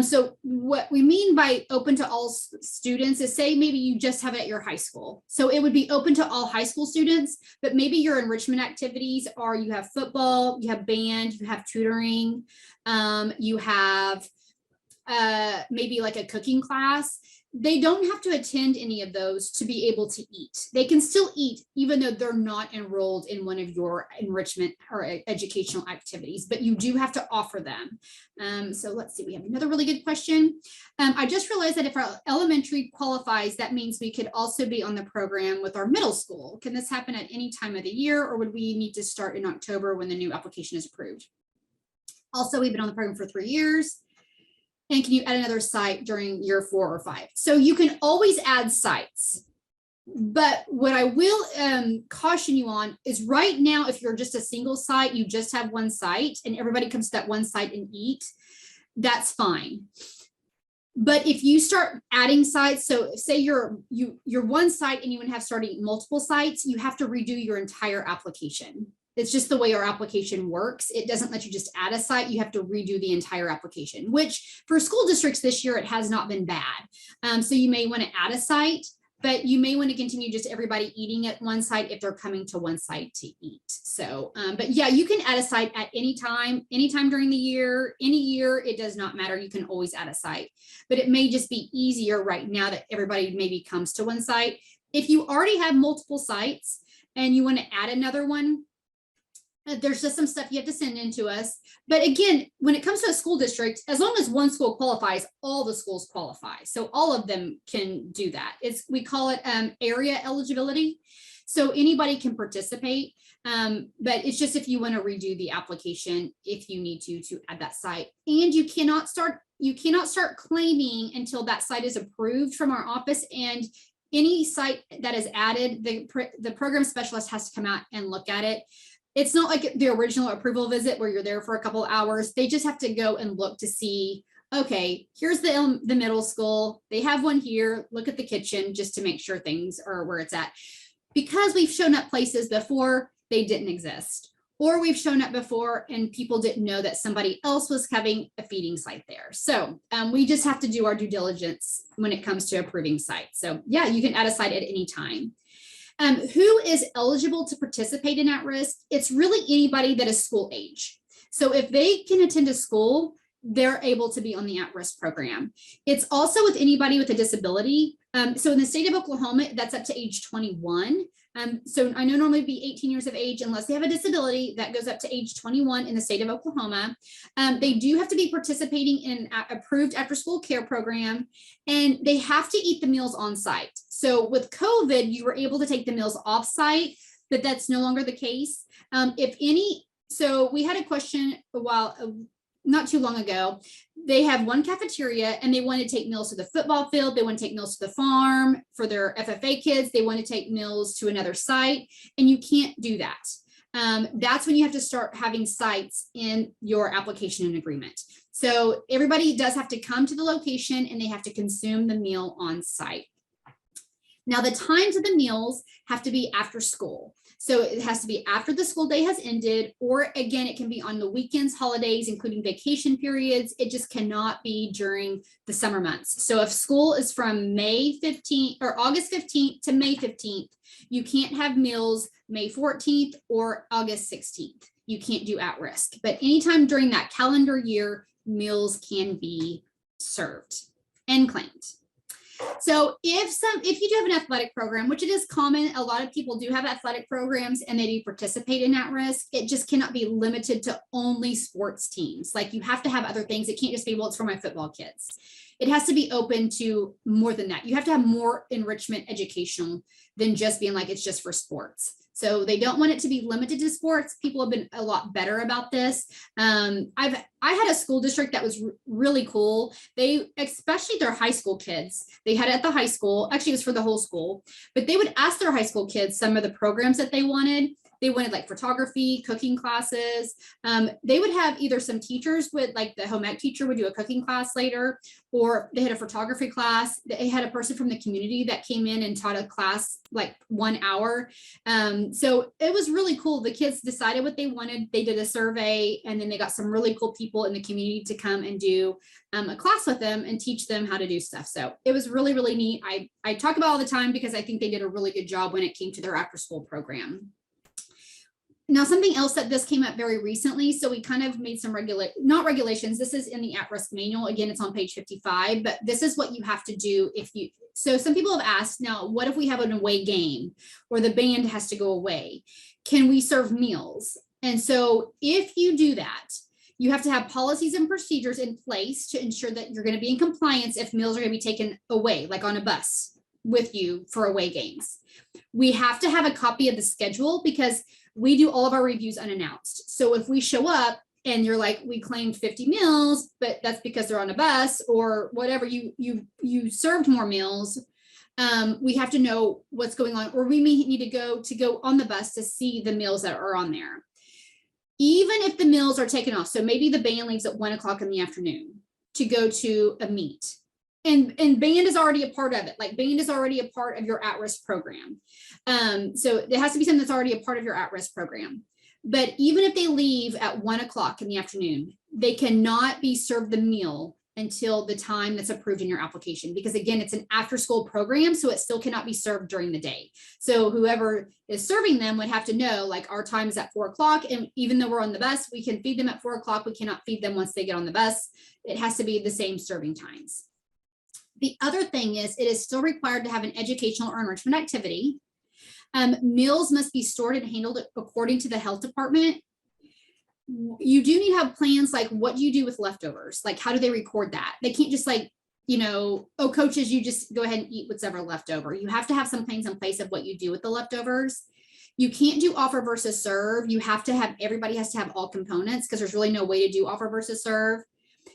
So what we mean by open to all students is, say maybe you just have it at your high school. So it would be open to all high school students, but maybe your enrichment activities are, you have football, you have band, you have tutoring, you have maybe like a cooking class. They don't have to attend any of those to be able to eat. They can still eat even though they're not enrolled in one of your enrichment or educational activities, but you do have to offer them. So let's see, we have another really good question. I just realized that if our elementary qualifies, that means we could also be on the program with our middle school. Can this happen at any time of the year, or would we need to start in October when the new application is approved? Also, we've been on the program for 3 years. And can you add another site during year 4 or 5? So you can always add sites. But what I will caution you on is right now, if you're just a single site, you just have one site and everybody comes to that one site and eat, that's fine. But if you start adding sites, so say you're one site and you would have starting multiple sites, you have to redo your entire application. It's just the way our application works. It doesn't let you just add a site. You have to redo the entire application, which for school districts this year, it has not been bad. So you may want to add a site, but you may want to continue just everybody eating at one site if they're coming to one site to eat. So, but yeah, you can add a site at any time during the year, any year, it does not matter. You can always add a site, but it may just be easier right now that everybody maybe comes to one site. If you already have multiple sites and you want to add another one, there's just some stuff you have to send in to us. But again, when it comes to a school district, as long as one school qualifies, all the schools qualify. So all of them can do that. We call it area eligibility. So anybody can participate. But it's just if you want to redo the application, if you need to add that site. And you cannot start claiming until that site is approved from our office. And any site that is added, the program specialist has to come out and look at it. It's not like the original approval visit where you're there for a couple of hours. They just have to go and look to see, okay, here's the middle school. They have one here. Look at the kitchen just to make sure things are where it's at. Because we've shown up places before, they didn't exist. Or we've shown up before and people didn't know that somebody else was having a feeding site there. So we just have to do our due diligence when it comes to approving sites. So yeah, you can add a site at any time. Who is eligible to participate in at-risk? It's really anybody that is school age. So if they can attend a school, they're able to be on the at-risk program. It's also with anybody with a disability. So in the state of Oklahoma, that's up to age 21. So I know normally be 18 years of age unless they have a disability that goes up to age 21 in the state of Oklahoma. They do have to be participating in an approved after school care program, and they have to eat the meals on site. So with COVID, you were able to take the meals off site, but that's no longer the case. So we had a question not too long ago. They have one cafeteria and they want to take meals to the football field. They want to take meals to the farm for their FFA kids. They want to take meals to another site, and you can't do that. That's when you have to start having sites in your application and agreement. So everybody does have to come to the location and they have to consume the meal on site. Now, the times of the meals have to be after school. So it has to be after the school day has ended, or again, it can be on the weekends, holidays, including vacation periods. It just cannot be during the summer months. So if school is from May 15th or August 15th to May 15th, you can't have meals May 14th or August 16th. You can't do at risk, but anytime during that calendar year, meals can be served and claimed. So if you do have an athletic program, which it is common, a lot of people do have athletic programs and they do participate in at risk, it just cannot be limited to only sports teams. Like, you have to have other things. It can't just be, well, it's for my football kids. It has to be open to more than that. You have to have more enrichment educational than just being like, it's just for sports. So they don't want it to be limited to sports. People have been a lot better about this. I had a school district that was really cool. They, especially their high school kids, they had it at the high school. Actually, it was for the whole school, but they would ask their high school kids some of the programs that they wanted. They wanted like photography, cooking classes. They would have either some teachers would, like the home ec teacher would do a cooking class later, or they had a photography class. They had a person from the community that came in and taught a class like 1 hour. So it was really cool. The kids decided what they wanted. They did a survey, and then they got some really cool people in the community to come and do a class with them and teach them how to do stuff. So it was really, really neat. I talk about all the time because I think they did a really good job when it came to their after school program. Now, something else that this came up very recently, so we kind of made some not regulations. This is in the at-risk manual. Again, it's on page 55, but this is what you have to do if you, so some people have asked, now, what if we have an away game or the band has to go away? Can we serve meals? And so if you do that, you have to have policies and procedures in place to ensure that you're going to be in compliance if meals are going to be taken away, like on a bus with you for away games. We have to have a copy of the schedule because we do all of our reviews unannounced. So if we show up and you're like, we claimed 50 meals, but that's because they're on a bus or whatever, you served more meals, we have to know what's going on, or we may need to go on the bus to see the meals that are on there. Even if the meals are taken off, so maybe the band leaves at 1 o'clock in the afternoon to go to a meet. And band is already a part of it. Like, band is already a part of your at-risk program. So it has to be something that's already a part of your at-risk program. But even if they leave at 1 o'clock in the afternoon, they cannot be served the meal until the time that's approved in your application. Because again, it's an after-school program, so it still cannot be served during the day. So whoever is serving them would have to know, like, our time is at 4 o'clock. And even though we're on the bus, we can feed them at 4 o'clock. We cannot feed them once they get on the bus. It has to be the same serving times. The other thing is, it is still required to have an educational or enrichment activity. Meals must be stored and handled according to the health department. You do need to have plans, like, what do you do with leftovers? Like, how do they record that? They can't just, like, you know, oh, coaches, you just go ahead and eat what's ever left over. You have to have some plans in place of what you do with the leftovers. You can't do offer versus serve. You have to have, everybody has to have all components, because there's really no way to do offer versus serve.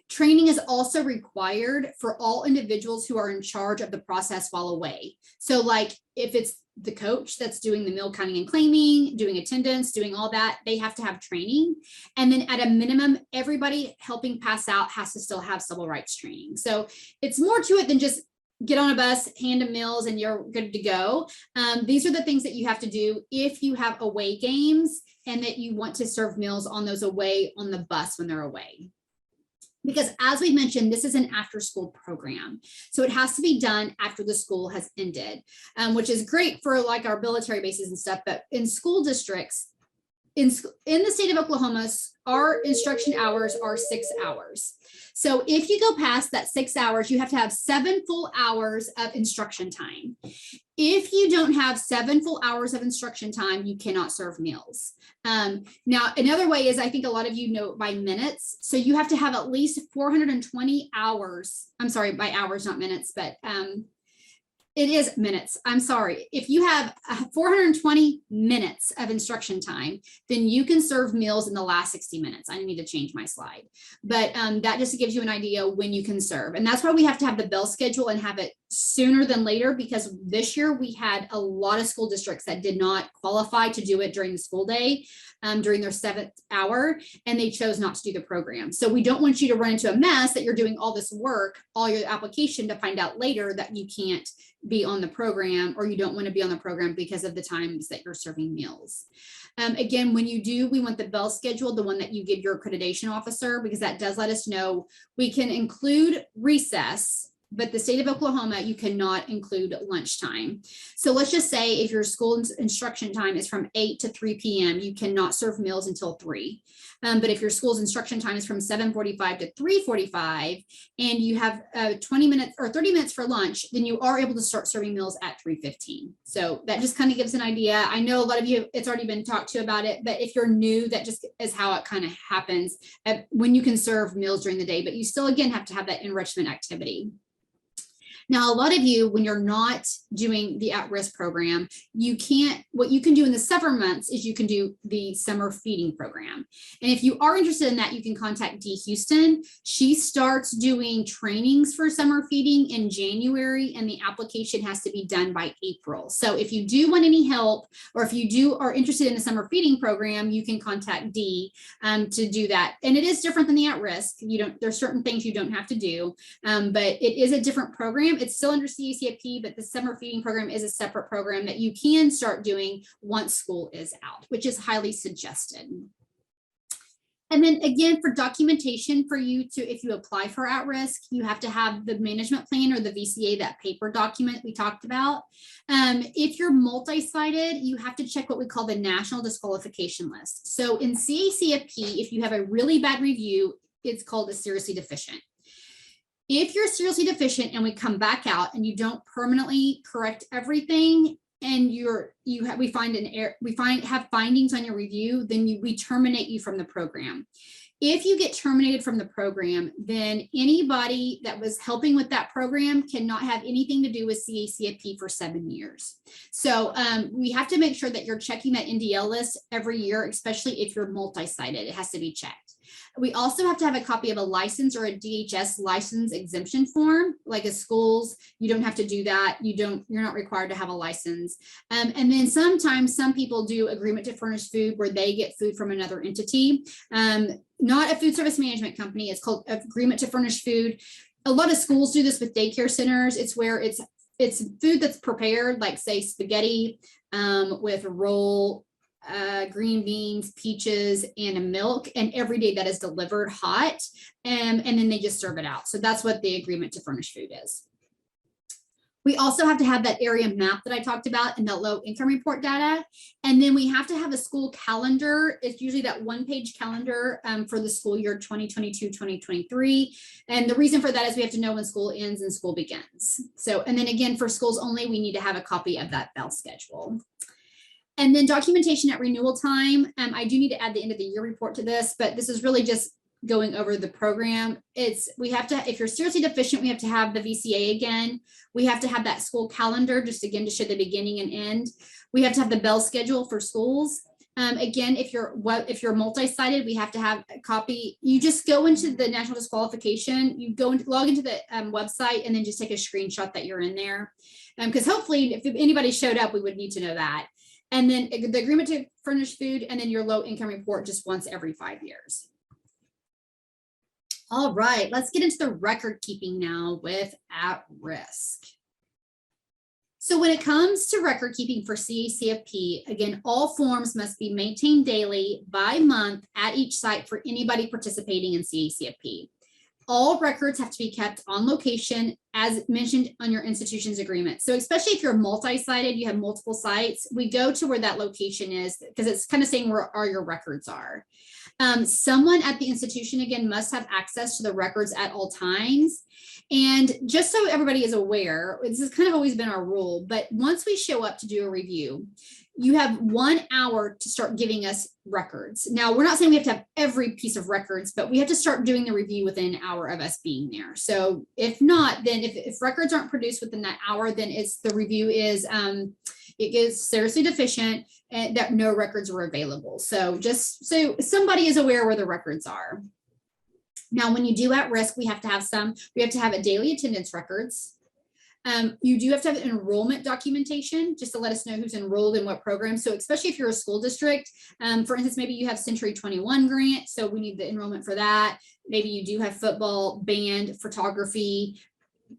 Training is also required for all individuals who are in charge of the process while away. So, like, if it's the coach that's doing the meal counting and claiming, doing attendance, doing all that, they have to have training. And then at a minimum, everybody helping pass out has to still have civil rights training. So it's more to it than just get on a bus, hand them meals, and you're good to go. These are the things that you have to do if you have away games and that you want to serve meals on those away on the bus when they're away. Because as we mentioned, this is an after school program. So it has to be done after the school has ended, which is great for, like, our military bases and stuff. But in school districts, in the state of Oklahoma, our instruction hours are 6 hours. So if you go past that 6 hours, you have to have 7 full hours of instruction time. If you don't have 7 full hours of instruction time, you cannot serve meals. Now, another way is I think a lot of you know by minutes. So you have to have at least 420 hours. I'm sorry, by hours, not minutes, but it is minutes. I'm sorry. If you have 420 minutes of instruction time, then you can serve meals in the last 60 minutes. I need to change my slide, but that just gives you an idea when you can serve. And that's why we have to have the bell schedule and have it sooner than later, because this year we had a lot of school districts that did not qualify to do it during the school day, during their 7th hour, and they chose not to do the program. So we don't want you to run into a mess that you're doing all this work, all your application, to find out later that you can't be on the program, or you don't want to be on the program because of the times that you're serving meals. Again, when you do, we want the bell schedule, the one that you give your accreditation officer, because that does let us know we can include recess, but the state of Oklahoma, you cannot include lunchtime. So let's just say if your school instruction time is from 8 to 3 p.m., you cannot serve meals until 3. But if your school's instruction time is from 7:45 to 3:45, and you have 20 minutes or 30 minutes for lunch, then you are able to start serving meals at 3:15. So that just kind of gives an idea. I know a lot of you, it's already been talked to about it, but if you're new, that just is how it kind of happens when you can serve meals during the day, but you still, again, have to have that enrichment activity. Now, a lot of you, when you're not doing the at-risk program, what you can do in the summer months is you can do the summer feeding program. And if you are interested in that, you can contact Dee Houston. She starts doing trainings for summer feeding in January, and the application has to be done by April. So if you do want any help, or if you are interested in the summer feeding program, you can contact Dee to do that. And it is different than the at-risk. There's certain things you don't have to do, but it is a different program. It's still under CACFP, but the summer feeding program is a separate program that you can start doing once school is out, which is highly suggested. And then again, for documentation for you to, if you apply for at-risk, you have to have the management plan or the VCA, that paper document we talked about. If you're multi-sited, you have to check what we call the national disqualification list. So in CACFP, if you have a really bad review, it's called a seriously deficient. If you're seriously deficient and we come back out and you don't permanently correct everything, and we have findings on your review, then we terminate you from the program. If you get terminated from the program, then anybody that was helping with that program cannot have anything to do with CACFP for 7 years. So we have to make sure that you're checking that NDL list every year, especially if you're multi-sited. It has to be checked. We also have to have a copy of a license or a DHS license exemption form. Like as schools, you don't have to do that. You're not required to have a license. And then sometimes some people do agreement to furnish food where they get food from another entity. Not a food service management company. It's called agreement to furnish food. A lot of schools do this with daycare centers. It's where it's food that's prepared, like say spaghetti with a roll, green beans, peaches, and a milk, and every day that is delivered hot, and then they just serve it out. So that's what the agreement to furnish food is. We also have to have that area map that I talked about and that low income report data. And then we have to have a school calendar. It's usually that 1-page calendar for the school year 2022-2023. And the reason for that is we have to know when school ends and school begins. So, and then again, for schools only, we need to have a copy of that bell schedule. And then documentation at renewal time. I do need to add the end of the year report to this, but this is really just going over the program. We have to, if you're seriously deficient, we have to have the VCA again. We have to have that school calendar, just again to show the beginning and end. We have to have the bell schedule for schools. Again, if you're multi-sited, we have to have a copy. You just go into the national disqualification, you go and log into the website, and then just take a screenshot that you're in there. Because hopefully if anybody showed up, we would need to know that. And then the agreement to furnish food, and then your low income report just once every 5 years. All right, let's get into the record keeping now with at risk. So when it comes to record keeping for CACFP, again, all forms must be maintained daily by month at each site for anybody participating in CACFP. All records have to be kept on location as mentioned on your institution's agreement. So especially if you're multi-sited, you have multiple sites, we go to where that location is because it's kind of saying where all your records are. Someone at the institution, again, must have access to the records at all times. And just so everybody is aware, this has kind of always been our rule, but once we show up to do a review, you have 1 hour to start giving us records. Now, we're not saying we have to have every piece of records, but we have to start doing the review within an hour of us being there. So if not, then if records aren't produced within that hour, then the review is, it is seriously deficient and that no records were available. So just so somebody is aware where the records are. Now, when you do at risk, we have to have a daily attendance records. You do have to have enrollment documentation just to let us know who's enrolled in what program. So especially if you're a school district, for instance, maybe you have Century 21 grant. So we need the enrollment for that. Maybe you do have football, band, photography,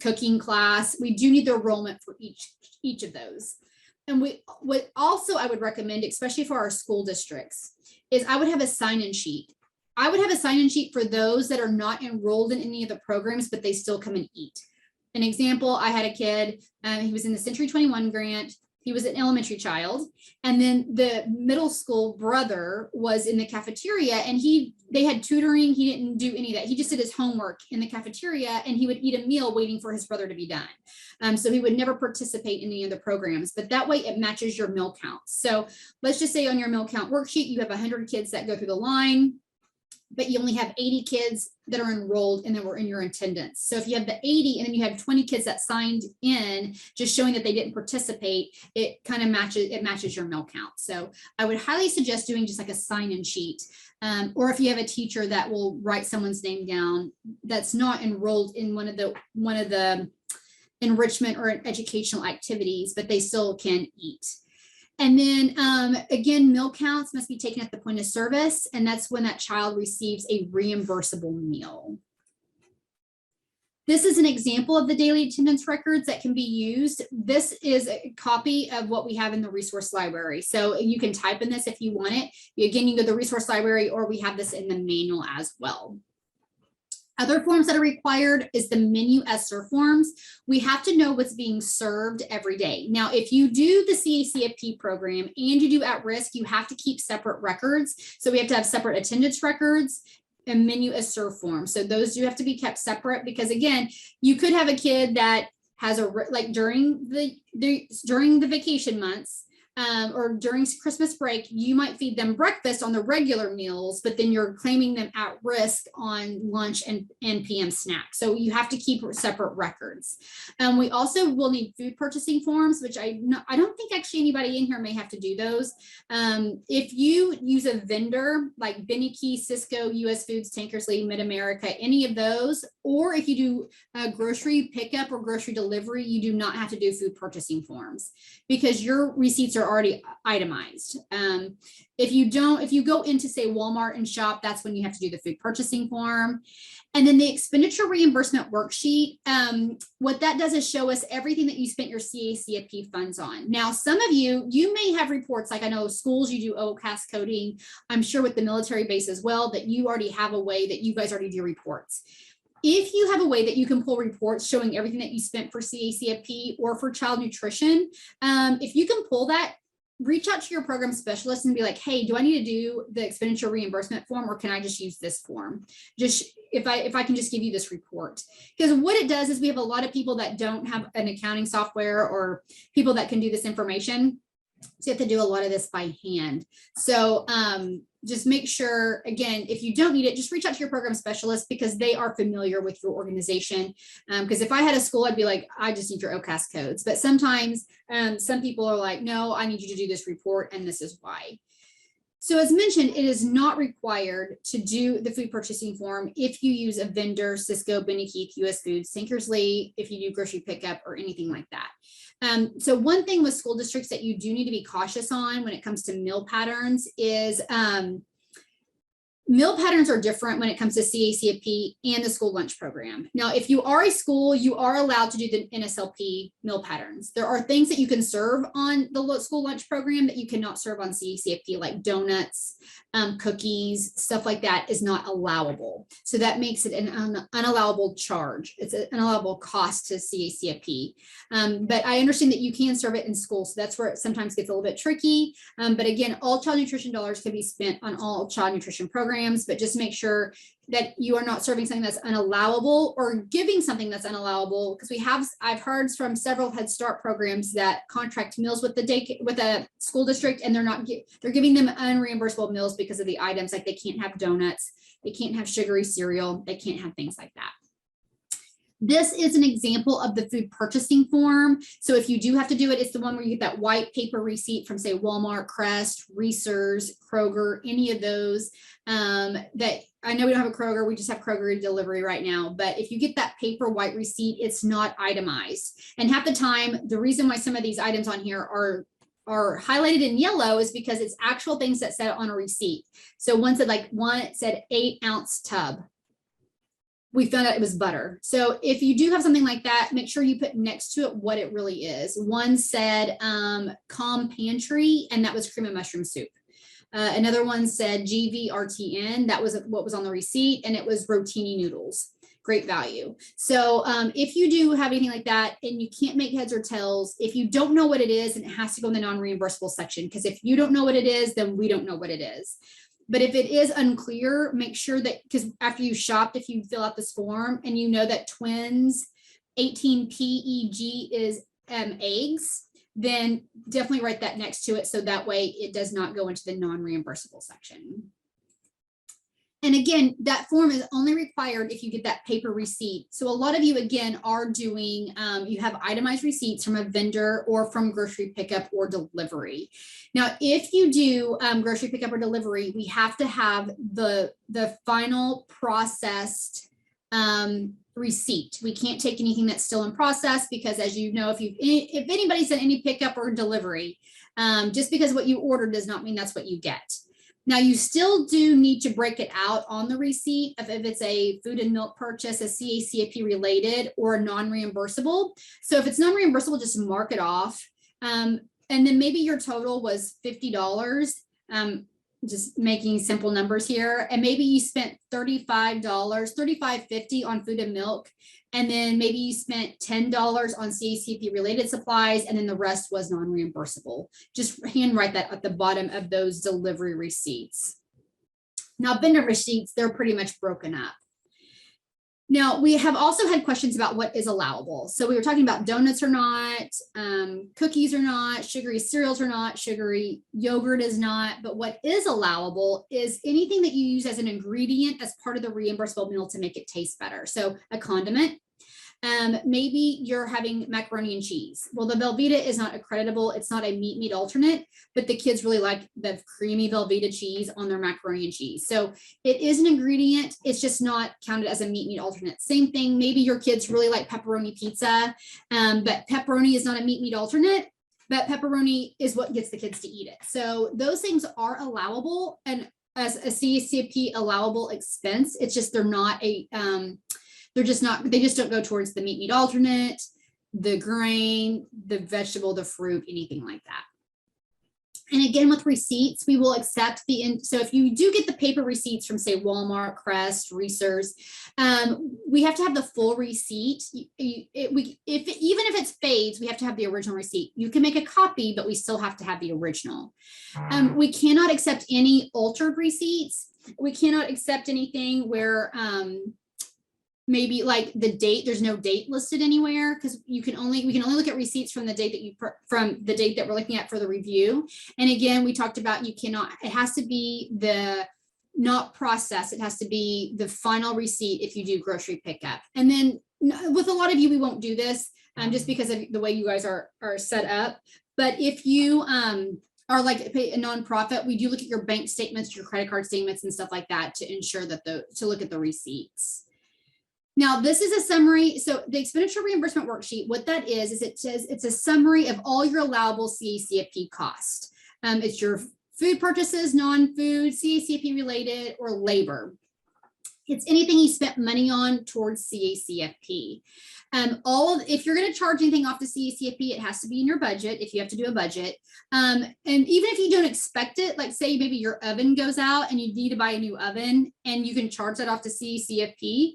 cooking class. We do need the enrollment for each of those. And what also I would recommend, especially for our school districts, is I would have a sign-in sheet. I would have a sign-in sheet for those that are not enrolled in any of the programs, but they still come and eat. An example, I had a kid, he was in the Century 21 grant. He was an elementary child. And then the middle school brother was in the cafeteria and they had tutoring. He didn't do any of that. He just did his homework in the cafeteria and he would eat a meal waiting for his brother to be done. So he would never participate in any of the programs, but that way it matches your meal count. So let's just say on your meal count worksheet, you have 100 kids that go through the line, but you only have 80 kids that are enrolled and that were in your attendance. So if you have the 80 and then you have 20 kids that signed in, just showing that they didn't participate, it kind of matches your meal count. So I would highly suggest doing just like a sign-in sheet. Or if you have a teacher that will write someone's name down that's not enrolled in one of the enrichment or educational activities, but they still can eat. And then again, meal counts must be taken at the point of service, and that's when that child receives a reimbursable meal. This is an example of the daily attendance records that can be used. This is a copy of what we have in the resource library. So you can type in this if you want it. Again, you go to the resource library, or we have this in the manual as well. Other forms that are required is the menu ESSER forms. We have to know what's being served every day. Now, if you do the CACFP program and you do at risk, you have to keep separate records. So we have to have separate attendance records and menu ESSER forms. So those do have to be kept separate because again, you could have a kid that has during the vacation months, or during Christmas break, you might feed them breakfast on the regular meals, but then you're claiming them at risk on lunch and PM snacks. So you have to keep separate records. We also will need food purchasing forms, which I don't think actually anybody in here may have to do those. If you use a vendor like Benny Key, Cisco, US Foods, Tankersley, Mid-America, any of those, or if you do a grocery pickup or grocery delivery, you do not have to do food purchasing forms because your receipts are already itemized. If you go into say Walmart and shop, that's when you have to do the food purchasing form. And then the expenditure reimbursement worksheet, what that does is show us everything that you spent your CACFP funds on. Now, some of you may have reports, like I know schools, you do OCAS coding. I'm sure with the military base as well, that you already have a way that you guys already do reports. If you have a way that you can pull reports showing everything that you spent for CACFP or for child nutrition, if you can pull that, reach out to your program specialist and be like, hey, do I need to do the expenditure reimbursement form or can I just use this form? Just if I can just give you this report. Because what it does is we have a lot of people that don't have an accounting software or people that can do this information. So you have to do a lot of this by hand. So just make sure, again, if you don't need it, just reach out to your program specialist because they are familiar with your organization. Because if I had a school, I'd be like, I just need your OCAS codes. But sometimes some people are like, no, I need you to do this report and this is why. So as mentioned, it is not required to do the food purchasing form if you use a vendor, Cisco, Benny Keith, US Foods, Tankersley, if you do grocery pickup or anything like that. So one thing with school districts that you do need to be cautious on when it comes to meal patterns is Meal patterns are different when it comes to CACFP and the school lunch program. Now, if you are a school, you are allowed to do the NSLP meal patterns. There are things that you can serve on the school lunch program that you cannot serve on CACFP, like donuts, cookies, stuff like that is not allowable. So that makes it an unallowable charge. It's an unallowable cost to CACFP. But I understand that you can serve it in school. So that's where it sometimes gets a little bit tricky. But again, all child nutrition dollars can be spent on all child nutrition programs, but just make sure that you are not serving something that's unallowable or giving something that's unallowable, because I've heard from several Head Start programs that contract meals with a school district, and they're giving them unreimbursable meals because of the items, like they can't have donuts, they can't have sugary cereal, they can't have things like that. This is an example of the food purchasing form. So if you do have to do it, it's the one where you get that white paper receipt from, say, Walmart, Crest, Reese's, Kroger, any of those. That I know we don't have a Kroger, we just have Kroger delivery right now. But if you get that paper white receipt, it's not itemized. And half the time, the reason why some of these items on here are highlighted in yellow is because it's actual things that said on a receipt. So one said, like, it said 8-ounce tub. We found out it was butter. So if you do have something like that, make sure you put next to it what it really is. One said Calm Pantry, and that was cream and mushroom soup. Another one said GVRTN, that was what was on the receipt, and it was rotini noodles. Great value. So if you do have anything like that and you can't make heads or tails, if you don't know what it is, and it has to go in the non-reimbursable section, because if you don't know what it is, then we don't know what it is. But if it is unclear, make sure that, because after you shopped, if you fill out this form and you know that twins 18PEG is eggs, then definitely write that next to it. So that way it does not go into the non-reimbursable section. And again, that form is only required if you get that paper receipt. So a lot of you, again, are doing, you have itemized receipts from a vendor or from grocery pickup or delivery. Now, if you do grocery pickup or delivery, we have to have the final processed receipt. We can't take anything that's still in process, because as you know, if anybody's done any pickup or delivery, just because what you ordered does not mean that's what you get. Now, you still do need to break it out on the receipt if it's a food and milk purchase, a CACFP related or non-reimbursable. So if it's non-reimbursable, just mark it off. And then maybe your total was $50, just making simple numbers here. And maybe you spent $35.50 on food and milk. And then maybe you spent $10 on CACFP related supplies, and then the rest was non-reimbursable. Just handwrite that at the bottom of those delivery receipts. Now, vendor receipts, they're pretty much broken up. Now, we have also had questions about what is allowable. So we were talking about donuts or not, cookies or not, sugary cereals or not, sugary yogurt is not, but what is allowable is anything that you use as an ingredient as part of the reimbursable meal to make it taste better. So a condiment. Maybe you're having macaroni and cheese. Well, the Velveeta is not accreditable. It's not a meat alternate, but the kids really like the creamy Velveeta cheese on their macaroni and cheese. So it is an ingredient. It's just not counted as a meat alternate. Same thing. Maybe your kids really like pepperoni pizza, but pepperoni is not a meat alternate, but pepperoni is what gets the kids to eat it. So those things are allowable, and as a CACFP allowable expense, it's just they just don't go towards the meat alternate, the grain, the vegetable, the fruit, anything like that. And again, with receipts, we will accept so if you do get the paper receipts from, say, Walmart, Crest, Reese's, we have to have the full receipt. Even if it's fades, we have to have the original receipt. You can make a copy, but we still have to have the original. We cannot accept any altered receipts. We cannot accept anything where, maybe like the date, there's no date listed anywhere, because we can only look at receipts from the date that we're looking at for the review. And again, we talked about it has to be not processed, it has to be the final receipt if you do grocery pickup. And then with a lot of you, we won't do this just because of the way you guys are set up. But if you are like a nonprofit, we do look at your bank statements, your credit card statements and stuff like that to ensure that to look at the receipts. Now, this is a summary. So the expenditure reimbursement worksheet, what that is it says it's a summary of all your allowable CACFP cost. It's your food purchases, non-food, CACFP related, or labor. It's anything you spent money on towards CACFP. If you're going to charge anything off the CACFP, it has to be in your budget if you have to do a budget. And even if you don't expect it, like say maybe your oven goes out and you need to buy a new oven and you can charge that off to CACFP.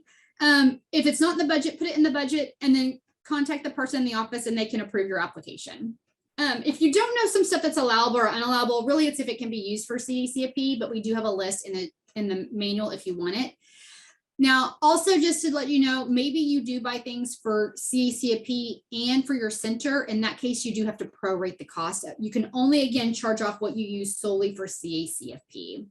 If it's not in the budget, put it in the budget and then contact the person in the office and they can approve your application. If you don't know some stuff that's allowable or unallowable, really it's if it can be used for CACFP, but we do have a list in the manual if you want it. Now, also just to let you know, maybe you do buy things for CACFP and for your center. In that case, you do have to prorate the cost. You can only, again, charge off what you use solely for CACFP.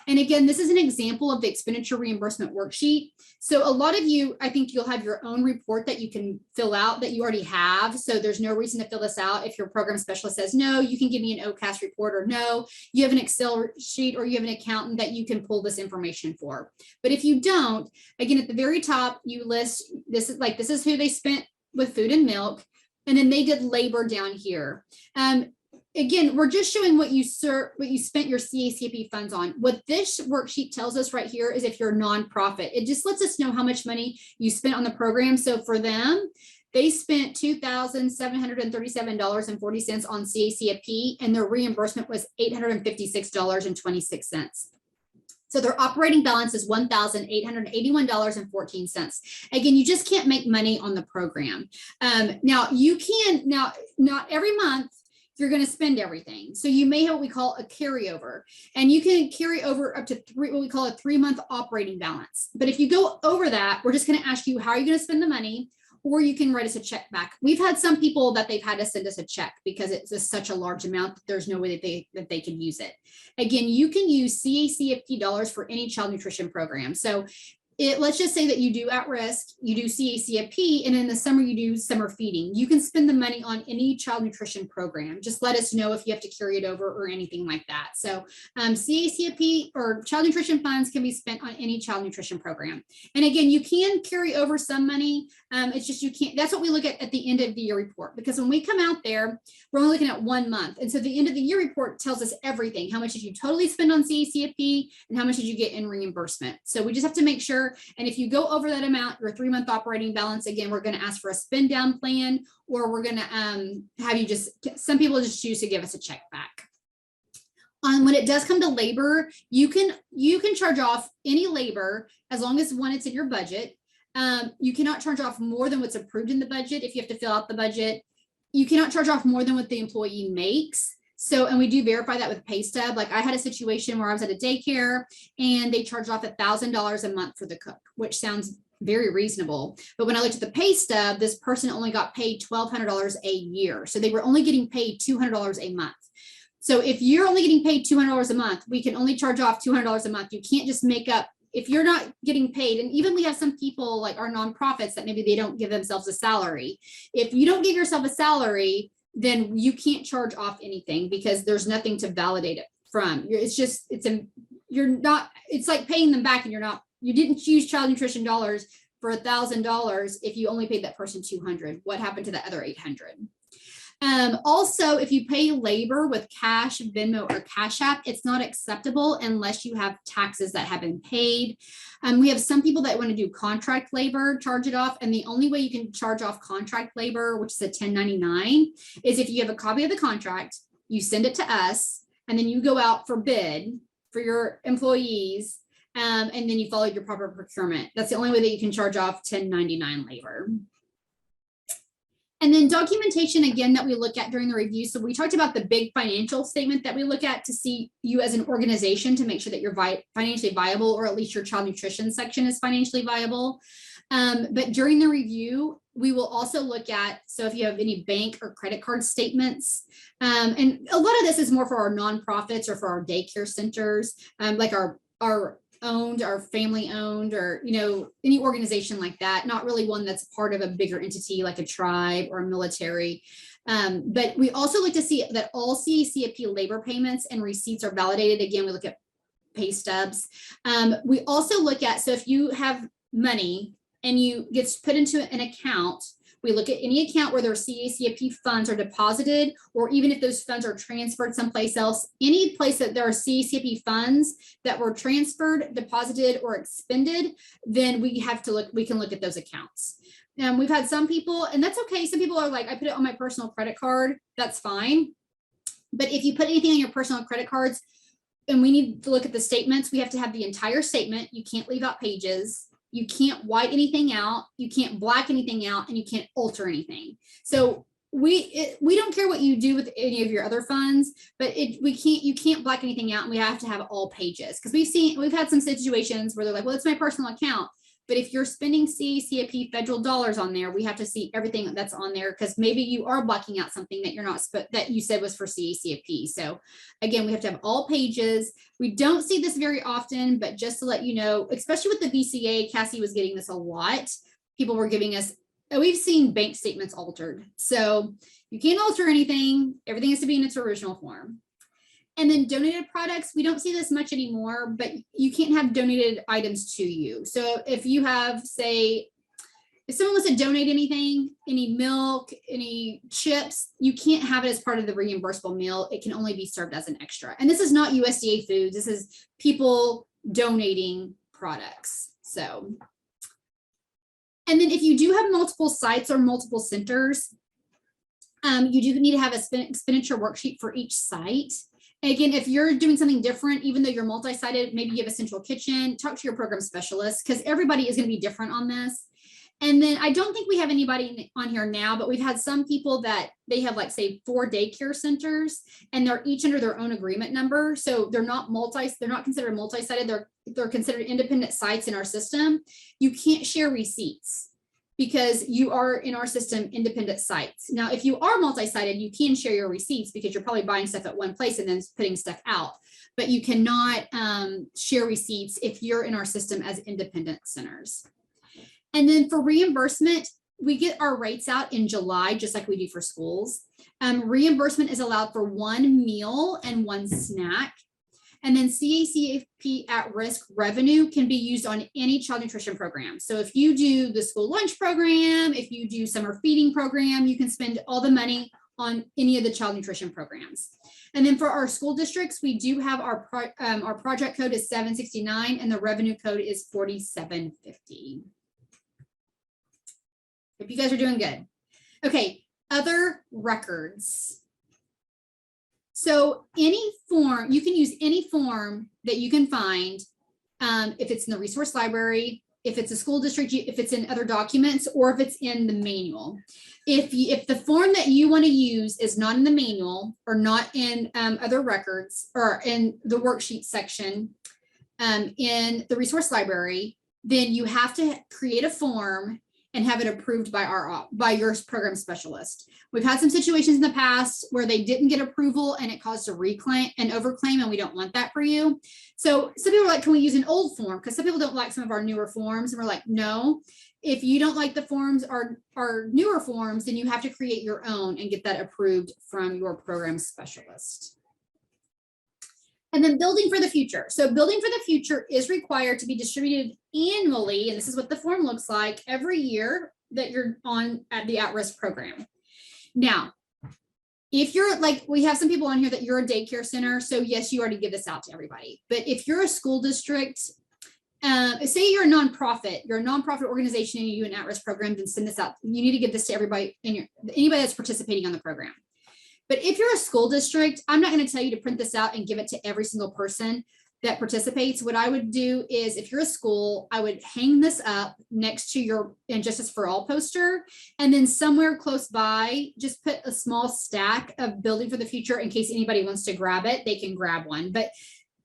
And again, this is an example of the expenditure reimbursement worksheet. So a lot of you, I think you'll have your own report that you can fill out that you already have. So there's no reason to fill this out. If your program specialist says, no, you can give me an OCAS report, or no, you have an Excel sheet or you have an accountant that you can pull this information for. But if you don't, again, at the very top, you list, this is who they spent with food and milk. And then they did labor down here. Again, we're just showing what you spent your CACFP funds on. What this worksheet tells us right here is if you're a nonprofit, it just lets us know how much money you spent on the program. So for them, they spent $2,737.40 on CACFP, and their reimbursement was $856.26. So their operating balance is $1,881.14. Again, you just can't make money on the program. Now not every month you're going to spend everything. So you may have what we call a carryover, and you can carry over up to what we call a 3-month operating balance. But if you go over that, we're just going to ask you, how are you going to spend the money? Or you can write us a check back. We've had some people that they've had to send us a check because it's such a large amount that there's no way that they can use it. Again, you can use CACFP dollars for any child nutrition program. So let's just say that you do at risk, you do CACFP, and in the summer you do summer feeding. You can spend the money on any child nutrition program. Just let us know if you have to carry it over or anything like that. So CACFP or child nutrition funds can be spent on any child nutrition program. And again, you can carry over some money. It's just you can't. That's what we look at the end of the year report, because when we come out there, we're only looking at 1 month. And so the end of the year report tells us everything. How much did you totally spend on CACFP and how much did you get in reimbursement? So we just have to make sure. And if you go over that amount, your 3-month operating balance, again, we're going to ask for a spend down plan, or we're going to have you some people just choose to give us a check back. When it does come to labor, you can charge off any labor as long as it's in your budget. You cannot charge off more than what's approved in the budget. If you have to fill out the budget, you cannot charge off more than what the employee makes. So, and we do verify that with pay stub. Like I had a situation where I was at a daycare and they charged off $1,000 a month for the cook, which sounds very reasonable. But when I looked at the pay stub, this person only got paid $1,200 a year. So they were only getting paid $200 a month. So if you're only getting paid $200 a month, we can only charge off $200 a month. You can't just make up, if you're not getting paid. And even we have some people like our nonprofits that maybe they don't give themselves a salary. If you don't give yourself a salary, then you can't charge off anything because there's nothing to validate it from. It's like paying them back, and you didn't use child nutrition dollars for $1,000 if you only paid that person $200. What happened to the other $800? Also, if you pay labor with cash, Venmo, or Cash App, it's not acceptable unless you have taxes that have been paid. We have some people that want to do contract labor, charge it off. And the only way you can charge off contract labor, which is a 1099, is if you have a copy of the contract, you send it to us, and then you go out for bid for your employees, and then you follow your proper procurement. That's the only way that you can charge off 1099 labor. And then documentation, again, that we look at during the review. So we talked about the big financial statement that we look at to see you as an organization to make sure that you're financially viable, or at least your child nutrition section is financially viable. But during the review, we will also look at, so if you have any bank or credit card statements, and a lot of this is more for our nonprofits or for our daycare centers, like our owned, our family owned, or any organization like that, not really one that's part of a bigger entity like a tribe or a military. But we also look to see that all CACFP labor payments and receipts are validated. Again, we look at pay stubs. We also look at, so if you have money and you gets put into an account, We look at any account where their CACIP funds are deposited, or even if those funds are transferred someplace else, any place that there are CACIP funds that were transferred, deposited, or expended, then we have to look, we can look at those accounts. We've had some people, and that's okay. Some people are like, I put it on my personal credit card. That's fine. But if you put anything on your personal credit cards, and we need to look at the statements, we have to have the entire statement. You can't leave out pages. You can't white anything out. You can't black anything out, and you can't alter anything. So we don't care what you do with any of your other funds, but you can't black anything out, and we have to have all pages, because we've had some situations where they're like, well, it's my personal account. But if you're spending CACIP federal dollars on there, we have to see everything that's on there, because maybe you are blocking out something that you're not, that you said was for CACIP. So again, we have to have all pages. We don't see this very often, but just to let you know, especially with the VCA, Cassie was getting this a lot. People were giving us, we've seen bank statements altered. So you can't alter anything. Everything has to be in its original form. And then donated products, we don't see this much anymore, but you can't have donated items to you. So if you have, say, if someone wants to donate anything, any milk, any chips, you can't have it as part of the reimbursable meal. It can only be served as an extra. And this is not USDA foods. This is people donating products. So, and then if you do have multiple sites or multiple centers, you do need to have a expenditure worksheet for each site. Again, if you're doing something different, even though you're multi-sited, maybe you have a central kitchen, talk to your program specialist, because everybody is going to be different on this. And then I don't think we have anybody on here now, but we've had some people that they have, like, say, 4 daycare centers, and they're each under their own agreement number. So they're not considered multi-sited. They're considered independent sites in our system. You can't share receipts, because you are in our system independent sites. Now, if you are multi-sited, you can share your receipts, because you're probably buying stuff at one place and then putting stuff out, but you cannot share receipts if you're in our system as independent centers. And then for reimbursement, we get our rates out in July, just like we do for schools. Reimbursement is allowed for 1 meal and 1 snack. And then CACIP at-risk revenue can be used on any child nutrition program. So if you do the school lunch program, if you do summer feeding program, you can spend all the money on any of the child nutrition programs. And then for our school districts, we do have our project code is 769, and the revenue code is 4750. If you guys are doing good. Okay, other records. So any form, you can use any form that you can find, if it's in the resource library, if it's a school district, if it's in other documents, or if it's in the manual. If the form that you want to use is not in the manual, or not in other records, or in the worksheet section in the resource library, then you have to create a form and have it approved by your program specialist. We've had some situations in the past where they didn't get approval and it caused a reclaim and overclaim, and we don't want that for you. So some people are like, can we use an old form? Because some people don't like some of our newer forms, and we're like, no. If you don't like the forms, our newer forms, then you have to create your own and get that approved from your program specialist. And then building for the future. So building for the future is required to be distributed annually, and this is what the form looks like every year that you're on at the at-risk program. Now, if you're like, we have some people on here that you're a daycare center, so yes, you already give this out to everybody. But if you're a school district, say you're a nonprofit organization and you do an at-risk program, then send this out. You need to give this to everybody anybody that's participating on the program. But if you're a school district, I'm not going to tell you to print this out and give it to every single person that participates. What I would do is, if you're a school, I would hang this up next to your Injustice for All poster, and then somewhere close by, just put a small stack of Building for the Future in case anybody wants to grab it, they can grab one. But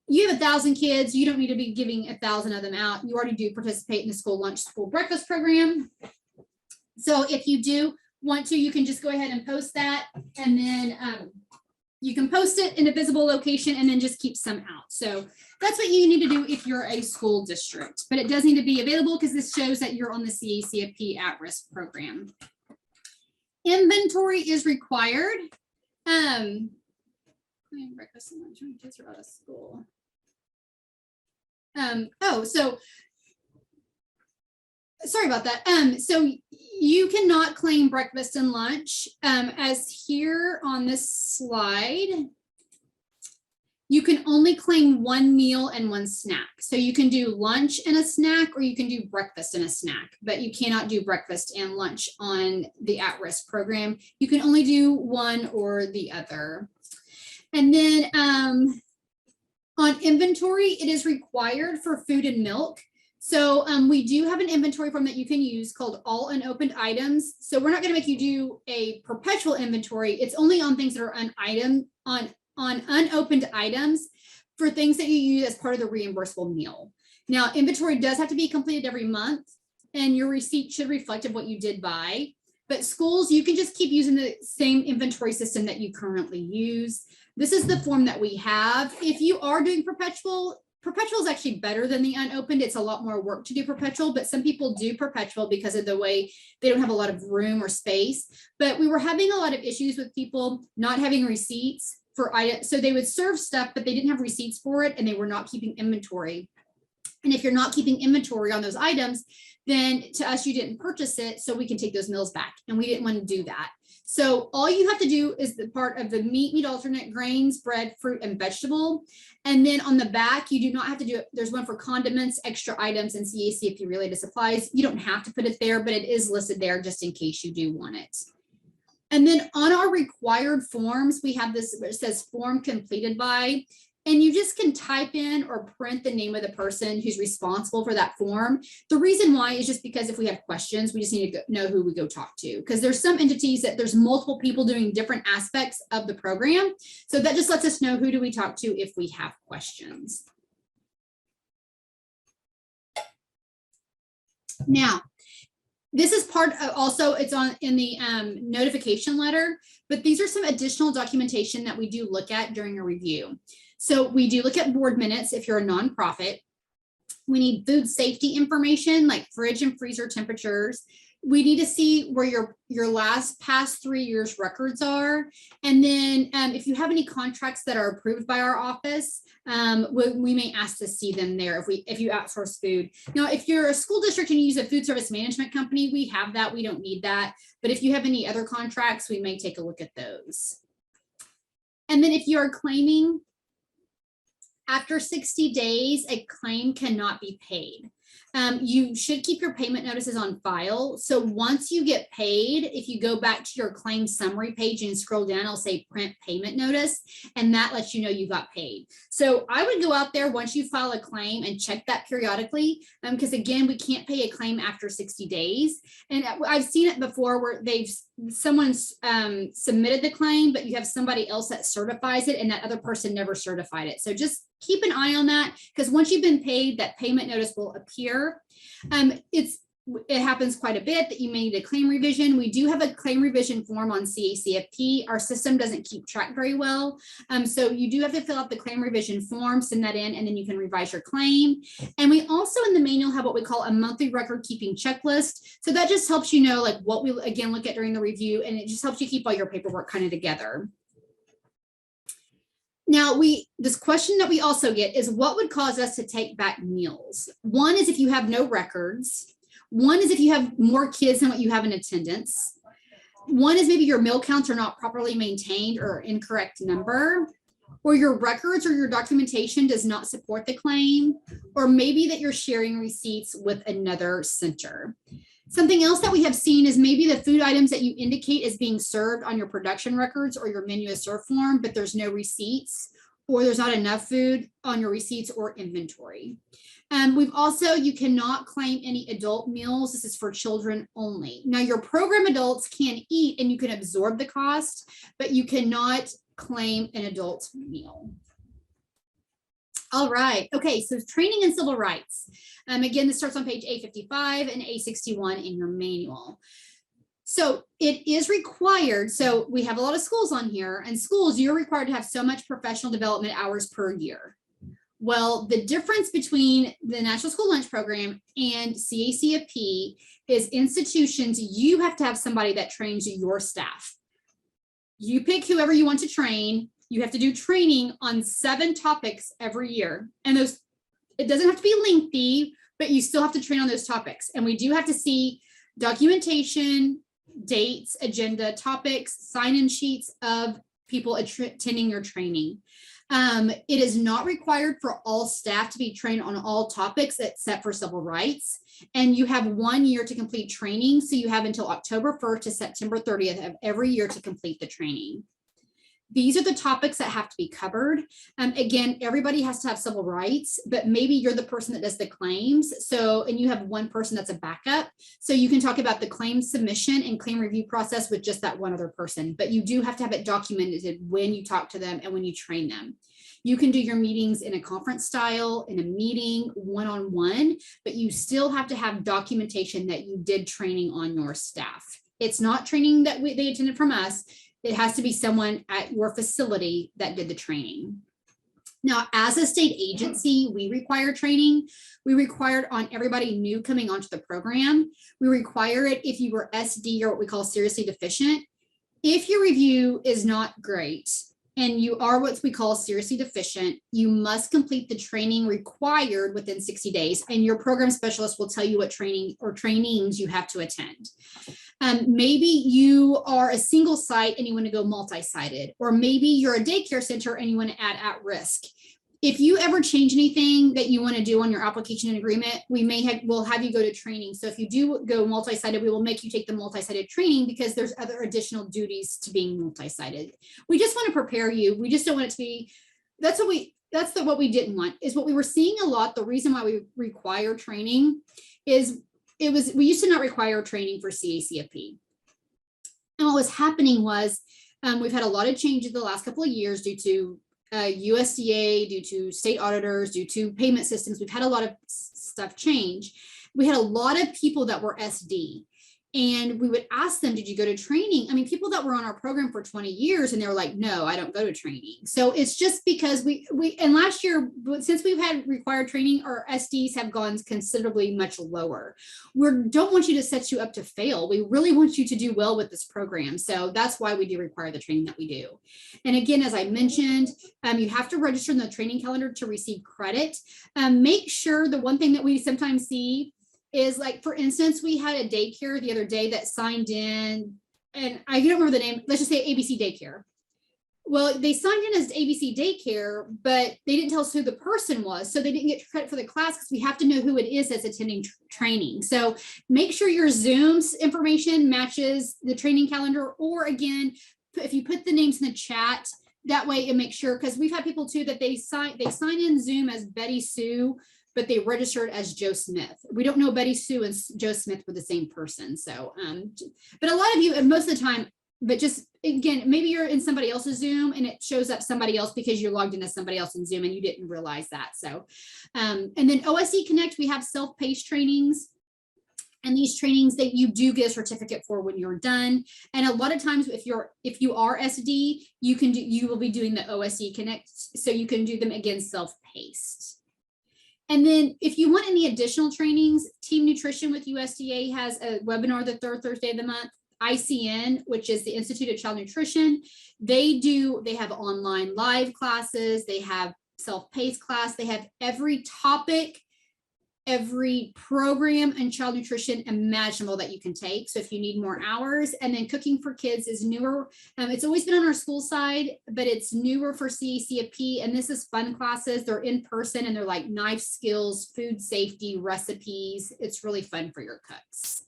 you have 1,000 kids, you don't need to be giving 1,000 of them out. You already do participate in the school lunch, school breakfast program. So if you do want to, you can just go ahead and post that, and then you can post it in a visible location and then just keep some out. So that's what you need to do if you're a school district, but it does need to be available because this shows that you're on the CACIP at-risk program. Inventory is required. Breakfast and lunch when kids are out of school. So sorry about that. So you cannot claim breakfast and lunch. As here on this slide, you can only claim one meal and one snack. So you can do lunch and a snack, or you can do breakfast and a snack, but you cannot do breakfast and lunch on the at-risk program. You can only do one or the other. And then on inventory, it is required for food and milk. So we do have an inventory form that you can use called all unopened items. So we're not going to make you do a perpetual inventory. It's only on things that are on unopened items for things that you use as part of the reimbursable meal. Now, inventory does have to be completed every month, and your receipt should reflect of what you did buy. But schools, you can just keep using the same inventory system that you currently use. This is the form that we have. If you are doing perpetual is actually better than the unopened. It's a lot more work to do perpetual, but some people do perpetual because of the way they don't have a lot of room or space. But we were having a lot of issues with people not having receipts for items. So they would serve stuff, but they didn't have receipts for it, and they were not keeping inventory. And if you're not keeping inventory on those items, then to us, you didn't purchase it, so we can take those meals back. And we didn't want to do that. So all you have to do is the part of the meat alternate, grains, bread, fruit, and vegetable. And then on the back, you do not have to do it. There's one for condiments, extra items, and CACFP related supplies. You don't have to put it there, but it is listed there just in case you do want it. And then on our required forms, we have this, it says form completed by, and you just can type in or print the name of the person who's responsible for that form. The reason why is just because if we have questions, we just need to know who we go talk to, because there's some entities that there's multiple people doing different aspects of the program. So that just lets us know who do we talk to if we have questions. Now, this is part of also, it's on in the notification letter, but these are some additional documentation that we do look at during a review. So we do look at board minutes if you're a nonprofit. We need food safety information like fridge and freezer temperatures. We need to see where your past 3 years records are. And then if you have any contracts that are approved by our office, we may ask to see them there if you outsource food. Now, if you're a school district and you use a food service management company, we have that. We don't need that. But if you have any other contracts, we may take a look at those. And then if you are claiming, after 60 days, a claim cannot be paid. You should keep your payment notices on file. So once you get paid, if you go back to your claim summary page and scroll down, it'll say print payment notice, and that lets you know you got paid. So I would go out there once you file a claim and check that periodically, because again, we can't pay a claim after 60 days. And I've seen it before where someone's submitted the claim, but you have somebody else that certifies it and that other person never certified it. So just keep an eye on that, because once you've been paid, that payment notice will appear. It happens quite a bit that you may need a claim revision. We do have a claim revision form on CACFP. Our system doesn't keep track very well. So you do have to fill out the claim revision form, send that in, and then you can revise your claim. And we also in the manual have what we call a monthly record keeping checklist. So that just helps you know like what we again look at during the review, and it just helps you keep all your paperwork kind of together. Now, this question that we also get is what would cause us to take back meals? One is if you have no records. One is if you have more kids than what you have in attendance. One is maybe your meal counts are not properly maintained or incorrect number, or your records or your documentation does not support the claim, or maybe that you're sharing receipts with another center. Something else that we have seen is maybe the food items that you indicate as being served on your production records or your menu as served form, but there's no receipts, or there's not enough food on your receipts or inventory. We've also, you cannot claim any adult meals. This is for children only. Now your program adults can eat and you can absorb the cost, but you cannot claim an adult meal. All right, okay, so training and civil rights. Again, this starts on page A55 and A61 in your manual. So it is required, so we have a lot of schools on here, and schools, you're required to have so much professional development hours per year. Well, the difference between the National School Lunch Program and CACFP is institutions, you have to have somebody that trains your staff. You pick whoever you want to train. You have to do training on 7 topics every year. And it doesn't have to be lengthy, but you still have to train on those topics. And we do have to see documentation, dates, agenda, topics, sign-in sheets of people attending your training. It is not required for all staff to be trained on all topics except for civil rights. And you have 1 year to complete training. So you have until October 1st to September 30th of every year to complete the training. These are the topics that have to be covered. Again, everybody has to have civil rights, but maybe you're the person that does the claims. So, and you have one person that's a backup. So you can talk about the claim submission and claim review process with just that one other person, but you do have to have it documented when you talk to them and when you train them. You can do your meetings in a conference style, in a meeting, one-on-one, but you still have to have documentation that you did training on your staff. It's not training that they attended from us. It has to be someone at your facility that did the training. Now, as a state agency, we require training. We require it on everybody new coming onto the program. We require it if you were SD or what we call seriously deficient. If your review is not great and you are what we call seriously deficient, you must complete the training required within 60 days. And your program specialist will tell you what training or trainings you have to attend. Maybe you are a single site and you want to go multi-sited, or maybe you're a daycare center and you want to add at risk. If you ever change anything that you want to do on your application and agreement, we'll have you go to training. So if you do go multi-sited, we will make you take the multi-sited training because there's other additional duties to being multi-sited. We just want to prepare you. We just don't want it to be, what we didn't want is what we were seeing a lot. The reason why we require training is we used to not require training for CACFP. And what was happening was we've had a lot of changes the last couple of years due to USDA, due to state auditors, due to payment systems. We've had a lot of stuff change. We had a lot of people that were SD. And we would ask them, did you go to training? I mean, people that were on our program for 20 years and they were like, no, I don't go to training. So it's just because and last year, since we've had required training, our SDs have gone considerably much lower. We don't want you to set you up to fail. We really want you to do well with this program. So that's why we do require the training that we do. And again, as I mentioned, you have to register in the training calendar to receive credit. Make sure the one thing that we sometimes see is, like, for instance, we had a daycare the other day that signed in, and I don't remember the name, let's just say ABC Daycare. Well, they signed in as ABC Daycare, but they didn't tell us who the person was. So they didn't get credit for the class because we have to know who it is that's attending training. So make sure your Zoom's information matches the training calendar, or again, if you put the names in the chat, that way it makes sure, because we've had people too that they sign in Zoom as Betty Sue, but they registered as Joe Smith. We don't know Betty Sue and Joe Smith were the same person. So, but a lot of you, and most of the time, but just again, maybe you're in somebody else's Zoom and it shows up somebody else because you're logged in as somebody else in Zoom and you didn't realize that. So, and then OSDE Connect, we have self-paced trainings. And these trainings that you do get a certificate for when you're done. And a lot of times if you are SD, you will be doing the OSDE Connect. So you can do them again, self-paced. And then if you want any additional trainings, Team Nutrition with USDA has a webinar the third Thursday of the month. ICN, which is the Institute of Child Nutrition, they have online live classes, they have self-paced class, they have every topic, every program in child nutrition imaginable that you can take. So if you need more hours, and then Cooking for Kids is newer. It's always been on our school side, but it's newer for CACFP. And this is fun classes. They're in person and they're like knife skills, food safety, recipes. It's really fun for your cooks.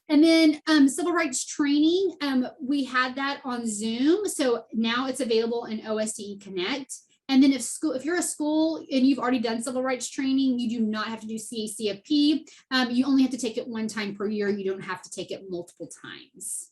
And then civil rights training, we had that on Zoom. So now it's available in OSDE Connect. And then if you're a school and you've already done civil rights training, you do not have to do CACFP. You only have to take it one time per year. You don't have to take it multiple times.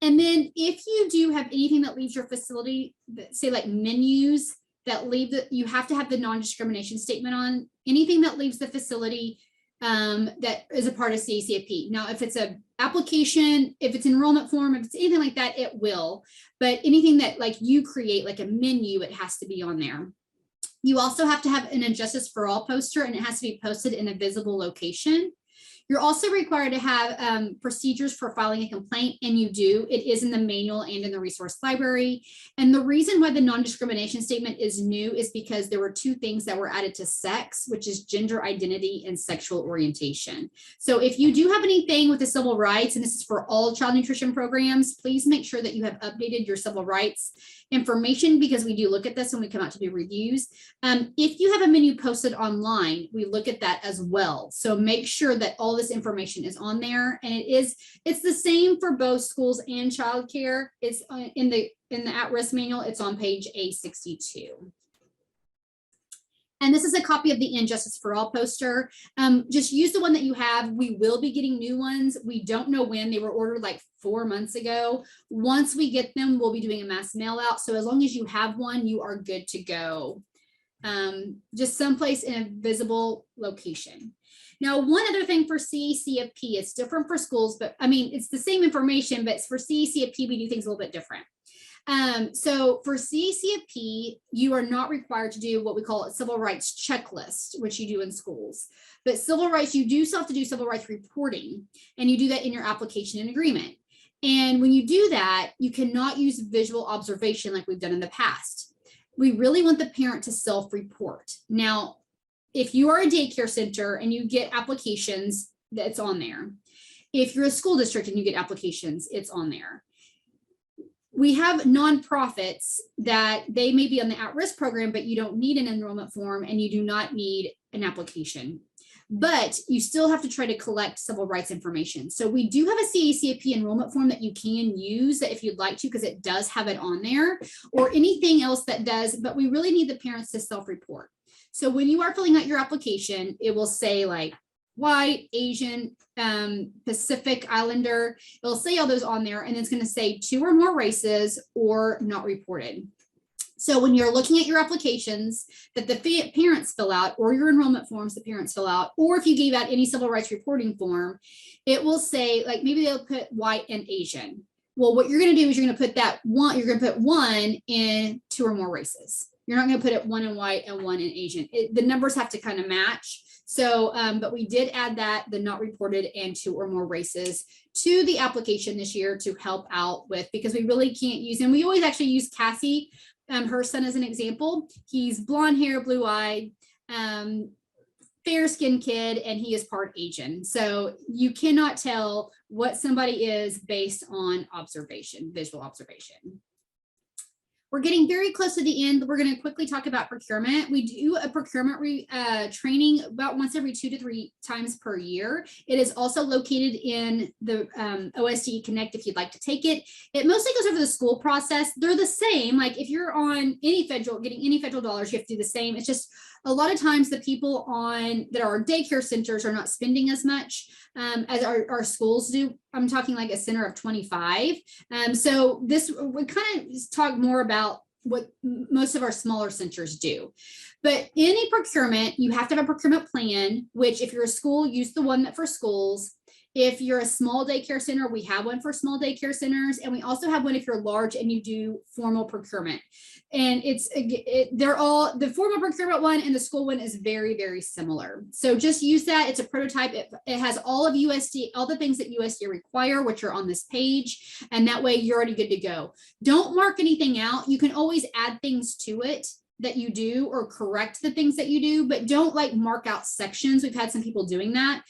And then if you do have anything that leaves your facility, say like menus that leave, you have to have the non-discrimination statement on anything that leaves the facility that is a part of CACFP. Now, if it's an application, if it's enrollment form, if it's anything like that, it will. But anything that like you create, like a menu, it has to be on there. You also have to have an Injustice for All poster, and it has to be posted in a visible location. You're also required to have procedures for filing a complaint, and you do. It is in the manual and in the resource library. And the reason why the non-discrimination statement is new is because there were two things that were added to sex, which is gender identity and sexual orientation. So if you do have anything with the civil rights, and this is for all child nutrition programs, please make sure that you have updated your civil rights information, because we do look at this when we come out to do reviews. If you have a menu posted online, we look at that as well. So make sure that all this information is on there, and it's the same for both schools and childcare. It's in the at-risk manual. It's on page A62. And this is a copy of the Injustice for All poster. Just use the one that you have. We will be getting new ones. We don't know when. They were ordered like 4 months ago. Once we get them, we'll be doing a mass mail out. So as long as you have one, you are good to go. Just someplace in a visible location. Now, one other thing for CECFP, it's different for schools, but I mean, it's the same information, but for CECFP, we do things a little bit different. So for CECFP, you are not required to do what we call a civil rights checklist, which you do in schools. But civil rights, you do still have to do civil rights reporting, and you do that in your application and agreement. And when you do that, you cannot use visual observation like we've done in the past. We really want the parent to self-report. Now, if you are a daycare center and you get applications, that's on there. If you're a school district and you get applications, it's on there. We have nonprofits that they may be on the at-risk program, but you don't need an enrollment form and you do not need an application. But you still have to try to collect civil rights information. So we do have a CACFP enrollment form that you can use if you'd like to, because it does have it on there, or anything else that does, but we really need the parents to self-report. So when you are filling out your application, it will say like white, Asian, Pacific Islander. It'll say all those on there, and it's going to say 2 or more races or not reported. So when you're looking at your applications that the parents fill out, or your enrollment forms the parents fill out, or if you gave out any civil rights reporting form, it will say like maybe they'll put white and Asian. Well, what you're going to do is you're going to put that one, you're going to put 1 in 2 or more races. You're not going to put it 1 in white and 1 in Asian. The numbers have to kind of match. So, but we did add that, the not reported and 2 or more races, to the application this year to help out with, because we really can't use, and we always actually use Cassie, her son, as an example. He's blonde hair, blue eyed, fair skinned kid, and he is part Asian. So you cannot tell what somebody is based on observation, visual observation. We're getting very close to the end. We're going to quickly talk about procurement. We do a procurement training about once every 2 to 3 times per year. It is also located in the OSDE Connect if you'd like to take it. It mostly goes over the school process. They're the same. Like if you're on any federal, getting any federal dollars, you have to do the same. It's just a lot of times the people on that are daycare centers are not spending as much as our schools do. I'm talking like a center of 25. So this, we kind of talk more about what most of our smaller centers do. But any procurement, you have to have a procurement plan, which if you're a school, use the one that for schools. If you're a small daycare center, we have one for small daycare centers. And we also have one if you're large and you do formal procurement. And they're all, the formal procurement one and the school one is very, very similar. So just use that. It's a prototype. It has all of USDA, all the things that USDA require, which are on this page. And that way you're already good to go. Don't mark anything out. You can always add things to it that you do or correct the things that you do, but don't like mark out sections. We've had some people doing that.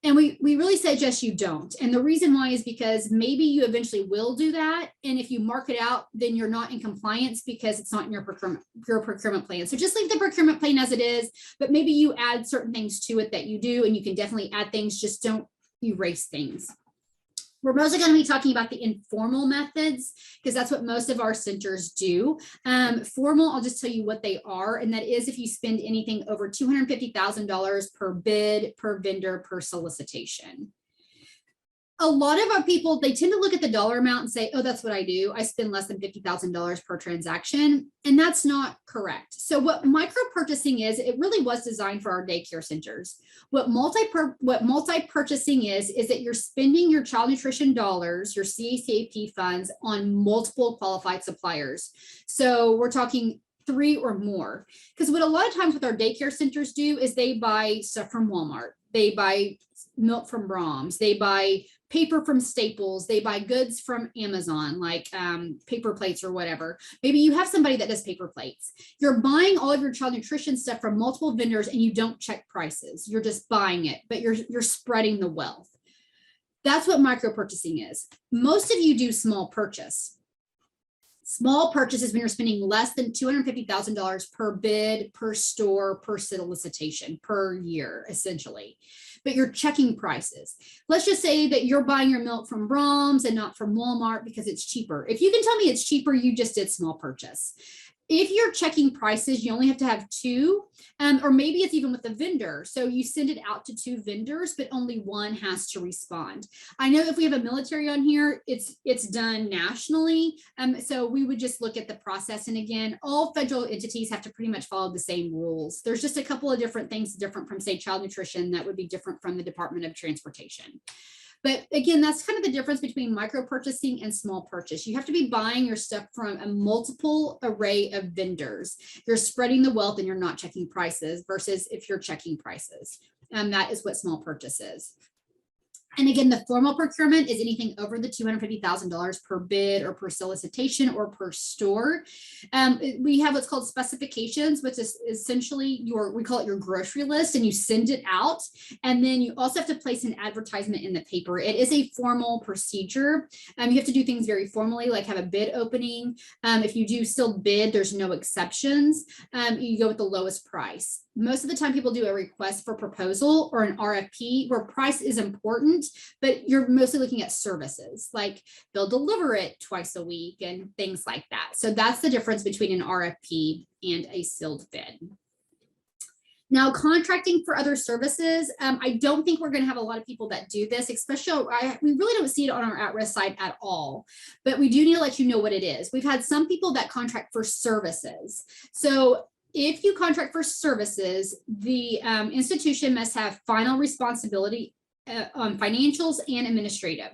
And we really suggest you don't. And the reason why is because maybe you eventually will do that. And if you mark it out, then you're not in compliance because it's not in your procurement plan. So just leave the procurement plan as it is, but maybe you add certain things to it that you do, and you can definitely add things, just don't erase things. We're mostly going to be talking about the informal methods because that's what most of our centers do. Formal, I'll just tell you what they are. And that is if you spend anything over $250,000 per bid, per vendor, per solicitation. A lot of our people, they tend to look at the dollar amount and say, oh, that's what I do. I spend less than $50,000 per transaction. And that's not correct. So what micro purchasing is, it really was designed for our daycare centers. What multi-purchasing is that you're spending your child nutrition dollars, your CACAP funds, on multiple qualified suppliers. So we're talking 3 or more. Because what a lot of times with our daycare centers do is they buy stuff from Walmart. they buy milk from Brahms, they buy paper from Staples, they buy goods from Amazon, like paper plates or whatever. Maybe you have somebody that does paper plates. You're buying all of your child nutrition stuff from multiple vendors and you don't check prices. You're just buying it, but you're spreading the wealth. That's what micro purchasing is. Most of you do small purchase. Small purchase is when you're spending less than $250,000 per bid, per store, per solicitation, per year, essentially. But you're checking prices. Let's just say that you're buying your milk from Brahms and not from Walmart because it's cheaper. If you can tell me it's cheaper, you just did small purchase. If you're checking prices, you only have to have two, or maybe it's even with the vendor. So you send it out to two vendors, but only one has to respond. I know if we have a military on here, it's done nationally. So we would just look at the process. And again, all federal entities have to pretty much follow the same rules. There's just a couple of different things different from, say, child nutrition that would be different from the Department of Transportation. But again, that's kind of the difference between micro purchasing and small purchase. You have to be buying your stuff from a multiple array of vendors. You're spreading the wealth and you're not checking prices versus if you're checking prices. And that is what small purchase is. And again, the formal procurement is anything over the $250,000 per bid or per solicitation or per store. We have what's called specifications, which is essentially we call it your grocery list, and you send it out. And then you also have to place an advertisement in the paper. It is a formal procedure. You have to do things very formally, like have a bid opening. If you do still bid, there's no exceptions. You go with the lowest price. Most of the time people do a request for proposal or an RFP where price is important, but you're mostly looking at services like they'll deliver it twice a week and things like that. So that's the difference between an RFP and a sealed bid. Now, contracting for other services, I don't think we're going to have a lot of people that do this, especially we really don't see it on our at-risk side at all, but we do need to let you know what it is. We've had some people that contract for services. So if you contract for services, the institution must have final responsibility on financials and administrative.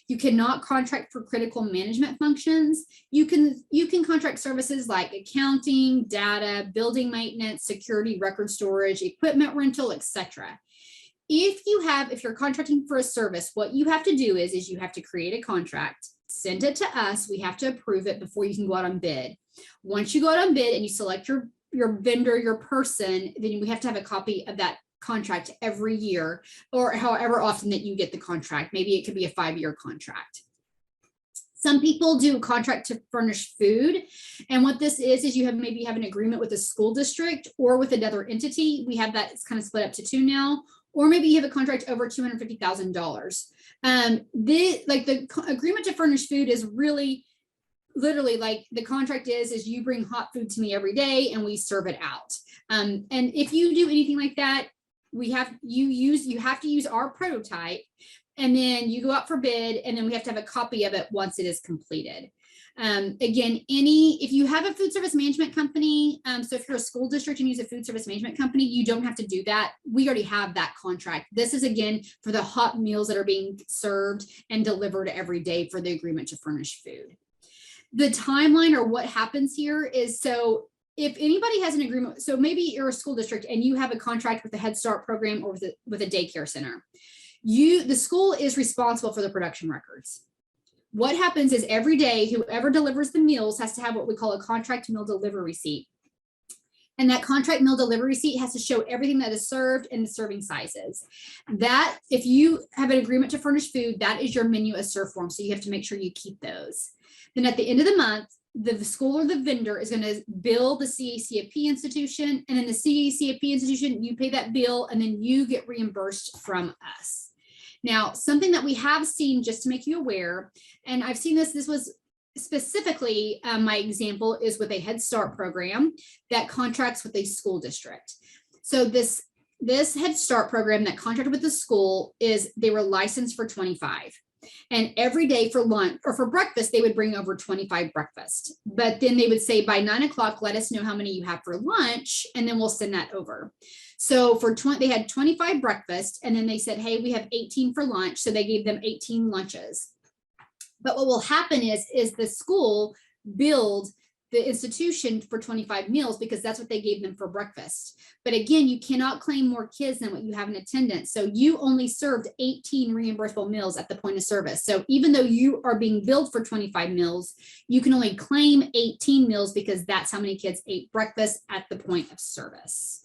You cannot contract for critical management functions. You can contract services like accounting, data, building maintenance, security, record storage, equipment rental, etc. If you're contracting for a service, what you have to do is you have to create a contract, send it to us. We have to approve it before you can go out on bid. Once you go out on bid and you select your vendor, your person, then we have to have a copy of that contract every year or however often that you get the contract. Maybe it could be a 5-year contract. Some people do contract to furnish food. And what this is you maybe have an agreement with a school district or with another entity. We have that, it's kind of split up to two now. Or maybe you have a contract over $250,000. The agreement to furnish food is really literally like the contract is you bring hot food to me every day and we serve it out. And if you do anything like that, you have to use our prototype, and then you go out for bid, and then we have to have a copy of it once it is completed. Again, if you have a food service management company, so if you're a school district and use a food service management company, you don't have to do that. We already have that contract. This is again for the hot meals that are being served and delivered every day for the agreement to furnish food. The timeline or what happens here is, so if anybody has an agreement, so maybe you're a school district and you have a contract with the Head Start program or with a daycare center, the school is responsible for the production records. What happens is every day, whoever delivers the meals has to have what we call a contract meal delivery receipt. And that contract meal delivery receipt has to show everything that is served and the serving sizes. That, if you have an agreement to furnish food, that is your menu as served form. So you have to make sure you keep those. Then at the end of the month, the school or the vendor is going to bill the CACFP institution, and then the CACFP institution, you pay that bill, and then you get reimbursed from us. Now, something that we have seen, just to make you aware, and I've seen this was specifically, my example is with a Head Start program that contracts with a school district. So this Head Start program that contracted with the school they were licensed for 25. And every day for lunch or for breakfast, they would bring over 25 breakfast. But then they would say by 9 o'clock, let us know how many you have for lunch, and then we'll send that over. So they had 25 breakfast, and then they said, hey, we have 18 for lunch. So they gave them 18 lunches. But what will happen is the school billed the institution for 25 meals because that's what they gave them for breakfast. But again, you cannot claim more kids than what you have in attendance. So you only served 18 reimbursable meals at the point of service. So even though you are being billed for 25 meals, you can only claim 18 meals because that's how many kids ate breakfast at the point of service.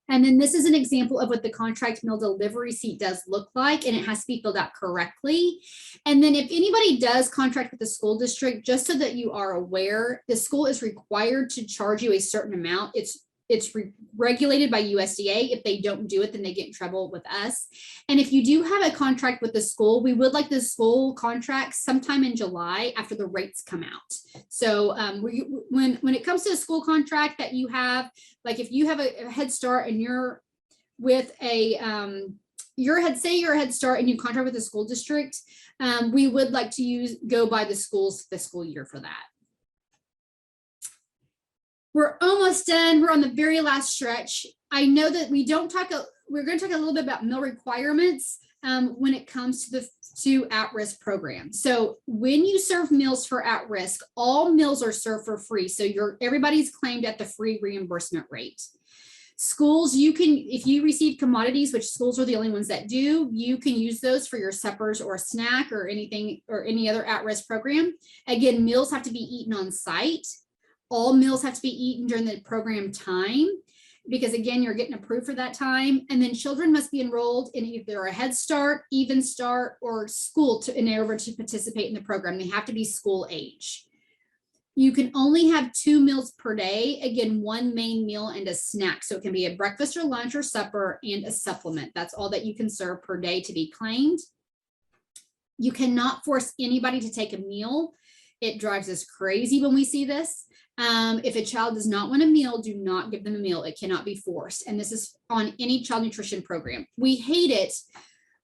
And then this is an example of what the contract meal delivery receipt does look like, and it has to be filled out correctly. And then if anybody does contract with the school district, just so that you are aware, the school is required to charge you a certain amount. It's regulated by USDA. If they don't do it, then they get in trouble with us. And if you do have a contract with the school, we would like the school contract sometime in July after the rates come out. So when it comes to a school contract that you have, like if you have a Head Start and you're with a you're a Head Start and you contract with the school district, we would like to go by the school's fiscal year for that. We're almost done. We're on the very last stretch. I know that we're going to talk a little bit about meal requirements when it comes to at-risk programs. So when you serve meals for at-risk, all meals are served for free. So everybody's claimed at the free reimbursement rate. Schools, if you receive commodities, which schools are the only ones that do, you can use those for your suppers or snack or anything or any other at-risk program. Again, meals have to be eaten on site. All meals have to be eaten during the program time because again, you're getting approved for that time. And then children must be enrolled in either a Head Start, Even Start, or school in order to participate in the program. They have to be school age. You can only have 2 meals per day. Again, 1 main meal and a snack. So it can be a breakfast or lunch or supper and a supplement. That's all that you can serve per day to be claimed. You cannot force anybody to take a meal. It drives us crazy when we see this. If a child does not want a meal, do not give them a meal. It cannot be forced. And this is on any child nutrition program. We hate it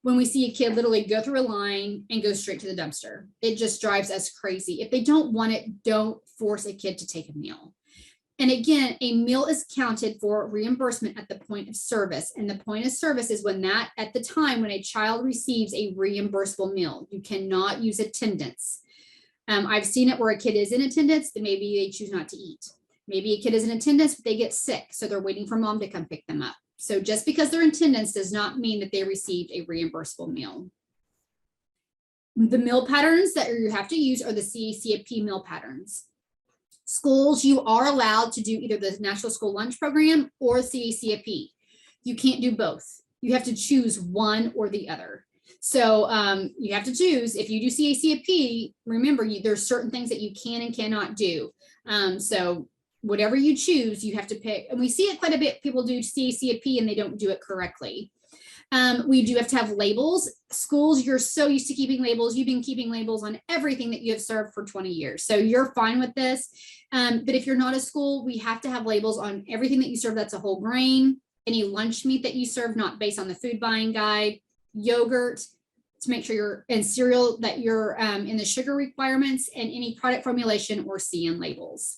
when we see a kid literally go through a line and go straight to the dumpster. It just drives us crazy. If they don't want it, don't force a kid to take a meal. And again, a meal is counted for reimbursement at the point of service. And the point of service is at the time when a child receives a reimbursable meal. You cannot use attendance. I've seen it where a kid is in attendance, but maybe they choose not to eat. Maybe a kid is in attendance, but they get sick. So they're waiting for mom to come pick them up. So just because they're in attendance does not mean that they received a reimbursable meal. The meal patterns that you have to use are the CACFP meal patterns. Schools, you are allowed to do either the National School Lunch Program or CACFP. You can't do both. You have to choose one or the other. So you have to choose. If you do CACFP, remember there's certain things that you can and cannot do. So whatever you choose, you have to pick. And we see it quite a bit. People do CACFP and they don't do it correctly. We do have to have labels. Schools, you're so used to keeping labels. You've been keeping labels on everything that you have served for 20 years. So you're fine with this. But if you're not a school, we have to have labels on everything that you serve that's a whole grain, any lunch meat that you serve, not based on the food buying guide, yogurt to make sure and cereal that you're in the sugar requirements, and any product formulation or CN labels.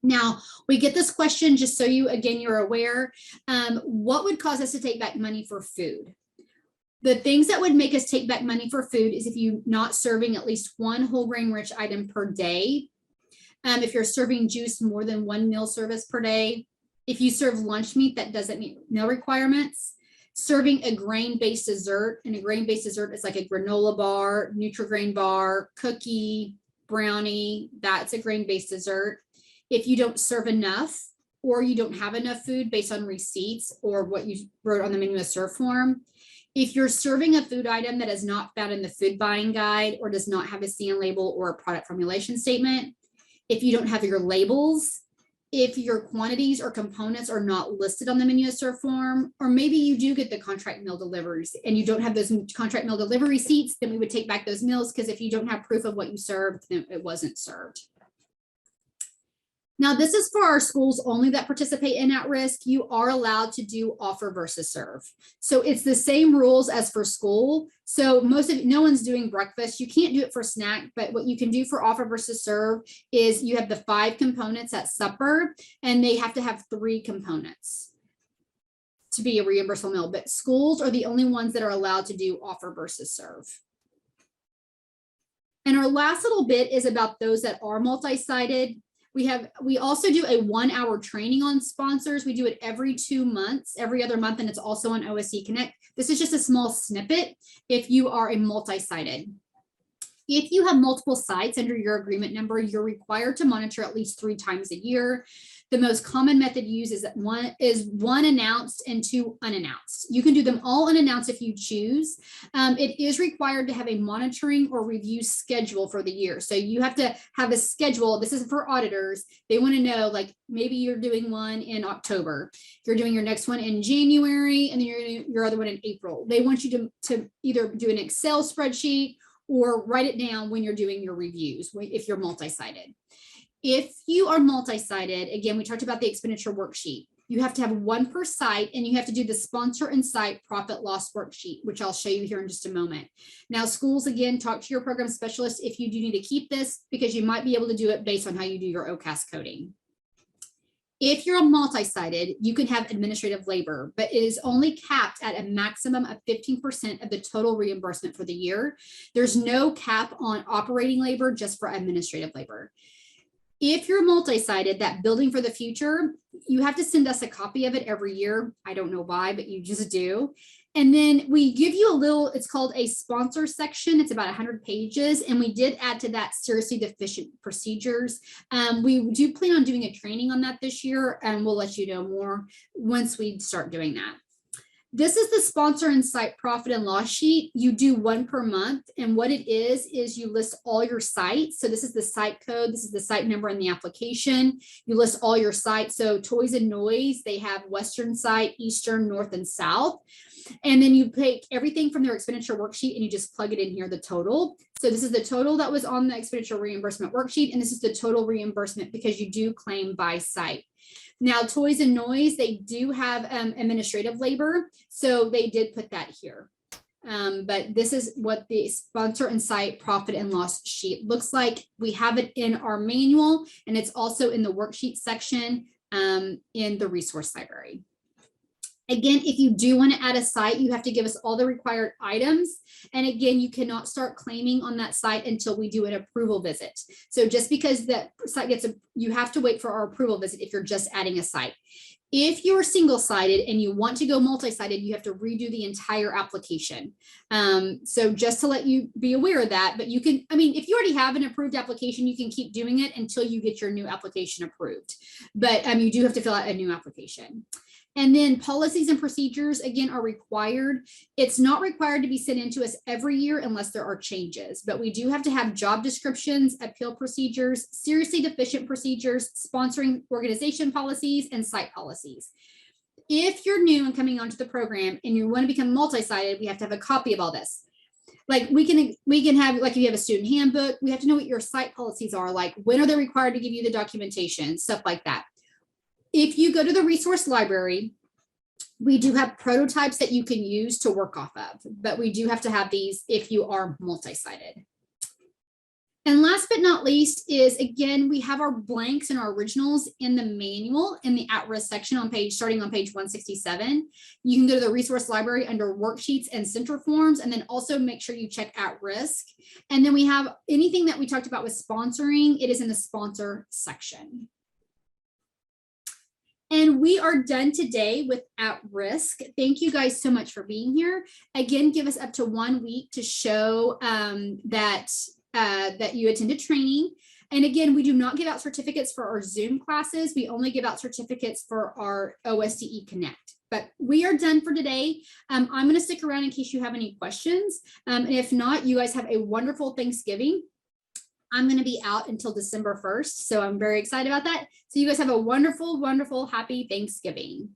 Now, we get this question just so you're aware, what would cause us to take back money for food? The things that would make us take back money for food is if you're not serving at least 1 whole grain rich item per day. If you're serving juice more than 1 meal service per day. If you serve lunch meat that doesn't meet meal requirements. Serving a grain-based dessert, and a grain-based dessert is like a granola bar, Nutri-Grain bar, cookie, brownie, that's a grain-based dessert. If you don't serve enough or you don't have enough food based on receipts or what you wrote on the menu of serve form. If you're serving a food item that is not found in the food buying guide or does not have a CN label or a product formulation statement. If you don't have your labels, if your quantities or components are not listed on the menu of serve form, or maybe you do get the contract meal deliveries and you don't have those contract meal delivery receipts, then we would take back those meals, because if you don't have proof of what you served, then it wasn't served. Now, this is for our schools only that participate in at-risk. You are allowed to do offer versus serve. So it's the same rules as for school. So no one's doing breakfast. You can't do it for snack, but what you can do for offer versus serve is you have the 5 components at supper, and they have to have 3 components to be a reimbursable meal. But schools are the only ones that are allowed to do offer versus serve. And our last little bit is about those that are multi-sited. We also do a 1-hour training on sponsors. We do it every 2 months, every other month, and it's also on OSDE Connect. This is just a small snippet if you are a multi-sited. If you have multiple sites under your agreement number, you're required to monitor at least 3 times a year. The most common method used is one announced and 2 unannounced. You can do them all unannounced if you choose. It is required to have a monitoring or review schedule for the year. So you have to have a schedule. This is for auditors. They want to know, like, maybe you're doing one in October, you're doing your next one in January, and then you're doing your other one in April. They want you to either do an Excel spreadsheet or write it down when you're doing your reviews, if you're multi-sited. If you are multi-sited, again, we talked about the expenditure worksheet. You have to have 1 per site, and you have to do the sponsor and site profit loss worksheet, which I'll show you here in just a moment. Now, schools, again, talk to your program specialist if you do need to keep this, because you might be able to do it based on how you do your OCAS coding. If you're a multi-sited, you can have administrative labor, but it is only capped at a maximum of 15% of the total reimbursement for the year. There's no cap on operating labor, just for administrative labor. If you're multi-sited, that building for the future, you have to send us a copy of it every year. I don't know why, but you just do. And then we give you a little, it's called a sponsor section. It's about 100 pages. And we did add to that seriously deficient procedures. We do plan on doing a training on that this year, and we'll let you know more once we start doing that. This is the sponsor and site profit and loss sheet. You do 1 per month. And what it is you list all your sites. So this is the site code. This is the site number in the application. You list all your sites. So Toys and Noise, they have Western site, Eastern, North, and South. And then you take everything from their expenditure worksheet and you just plug it in here, the total. So this is the total that was on the expenditure reimbursement worksheet. And this is the total reimbursement because you do claim by site. Now, Toys and Noise, they do have administrative labor. So they did put that here. But this is what the sponsor and site profit and loss sheet looks like. We have it in our manual, and it's also in the worksheet section in the resource library. Again, if you do want to add a site, you have to give us all the required items. And again, you cannot start claiming on that site until we do an approval visit. So just because that site gets you have to wait for our approval visit if you're just adding a site. If you're single-sided and you want to go multi-sided, you have to redo the entire application. So just to let you be aware of that, but you can, I mean, if you already have an approved application, you can keep doing it until you get your new application approved. But you do have to fill out a new application. And then policies and procedures, again, are required. It's not required to be sent in to us every year unless there are changes, but we do have to have job descriptions, appeal procedures, seriously deficient procedures, sponsoring organization policies, and site policies. If you're new and coming onto the program and you want to become multi-sided, we have to have a copy of all this. Like we can have, like if you have a student handbook, we have to know what your site policies are, like when are they required to give you the documentation, stuff like that. If you go to the resource library, we do have prototypes that you can use to work off of, but we do have to have these if you are multi-sided. And last but not least is, again, we have our blanks and our originals in the manual in the at-risk section on starting on page 167. You can go to the resource library under worksheets and center forms, and then also make sure you check at risk. And then we have anything that we talked about with sponsoring, it is in the sponsor section. And we are done today with at risk. Thank you guys so much for being here. Again, give us up to 1 week to show that you attended training. And again, we do not give out certificates for our Zoom classes. We only give out certificates for our OSDE Connect. But we are done for today. I'm going to stick around in case you have any questions. And if not, you guys have a wonderful Thanksgiving. I'm going to be out until December 1st. So I'm very excited about that. So you guys have a wonderful, wonderful, happy Thanksgiving.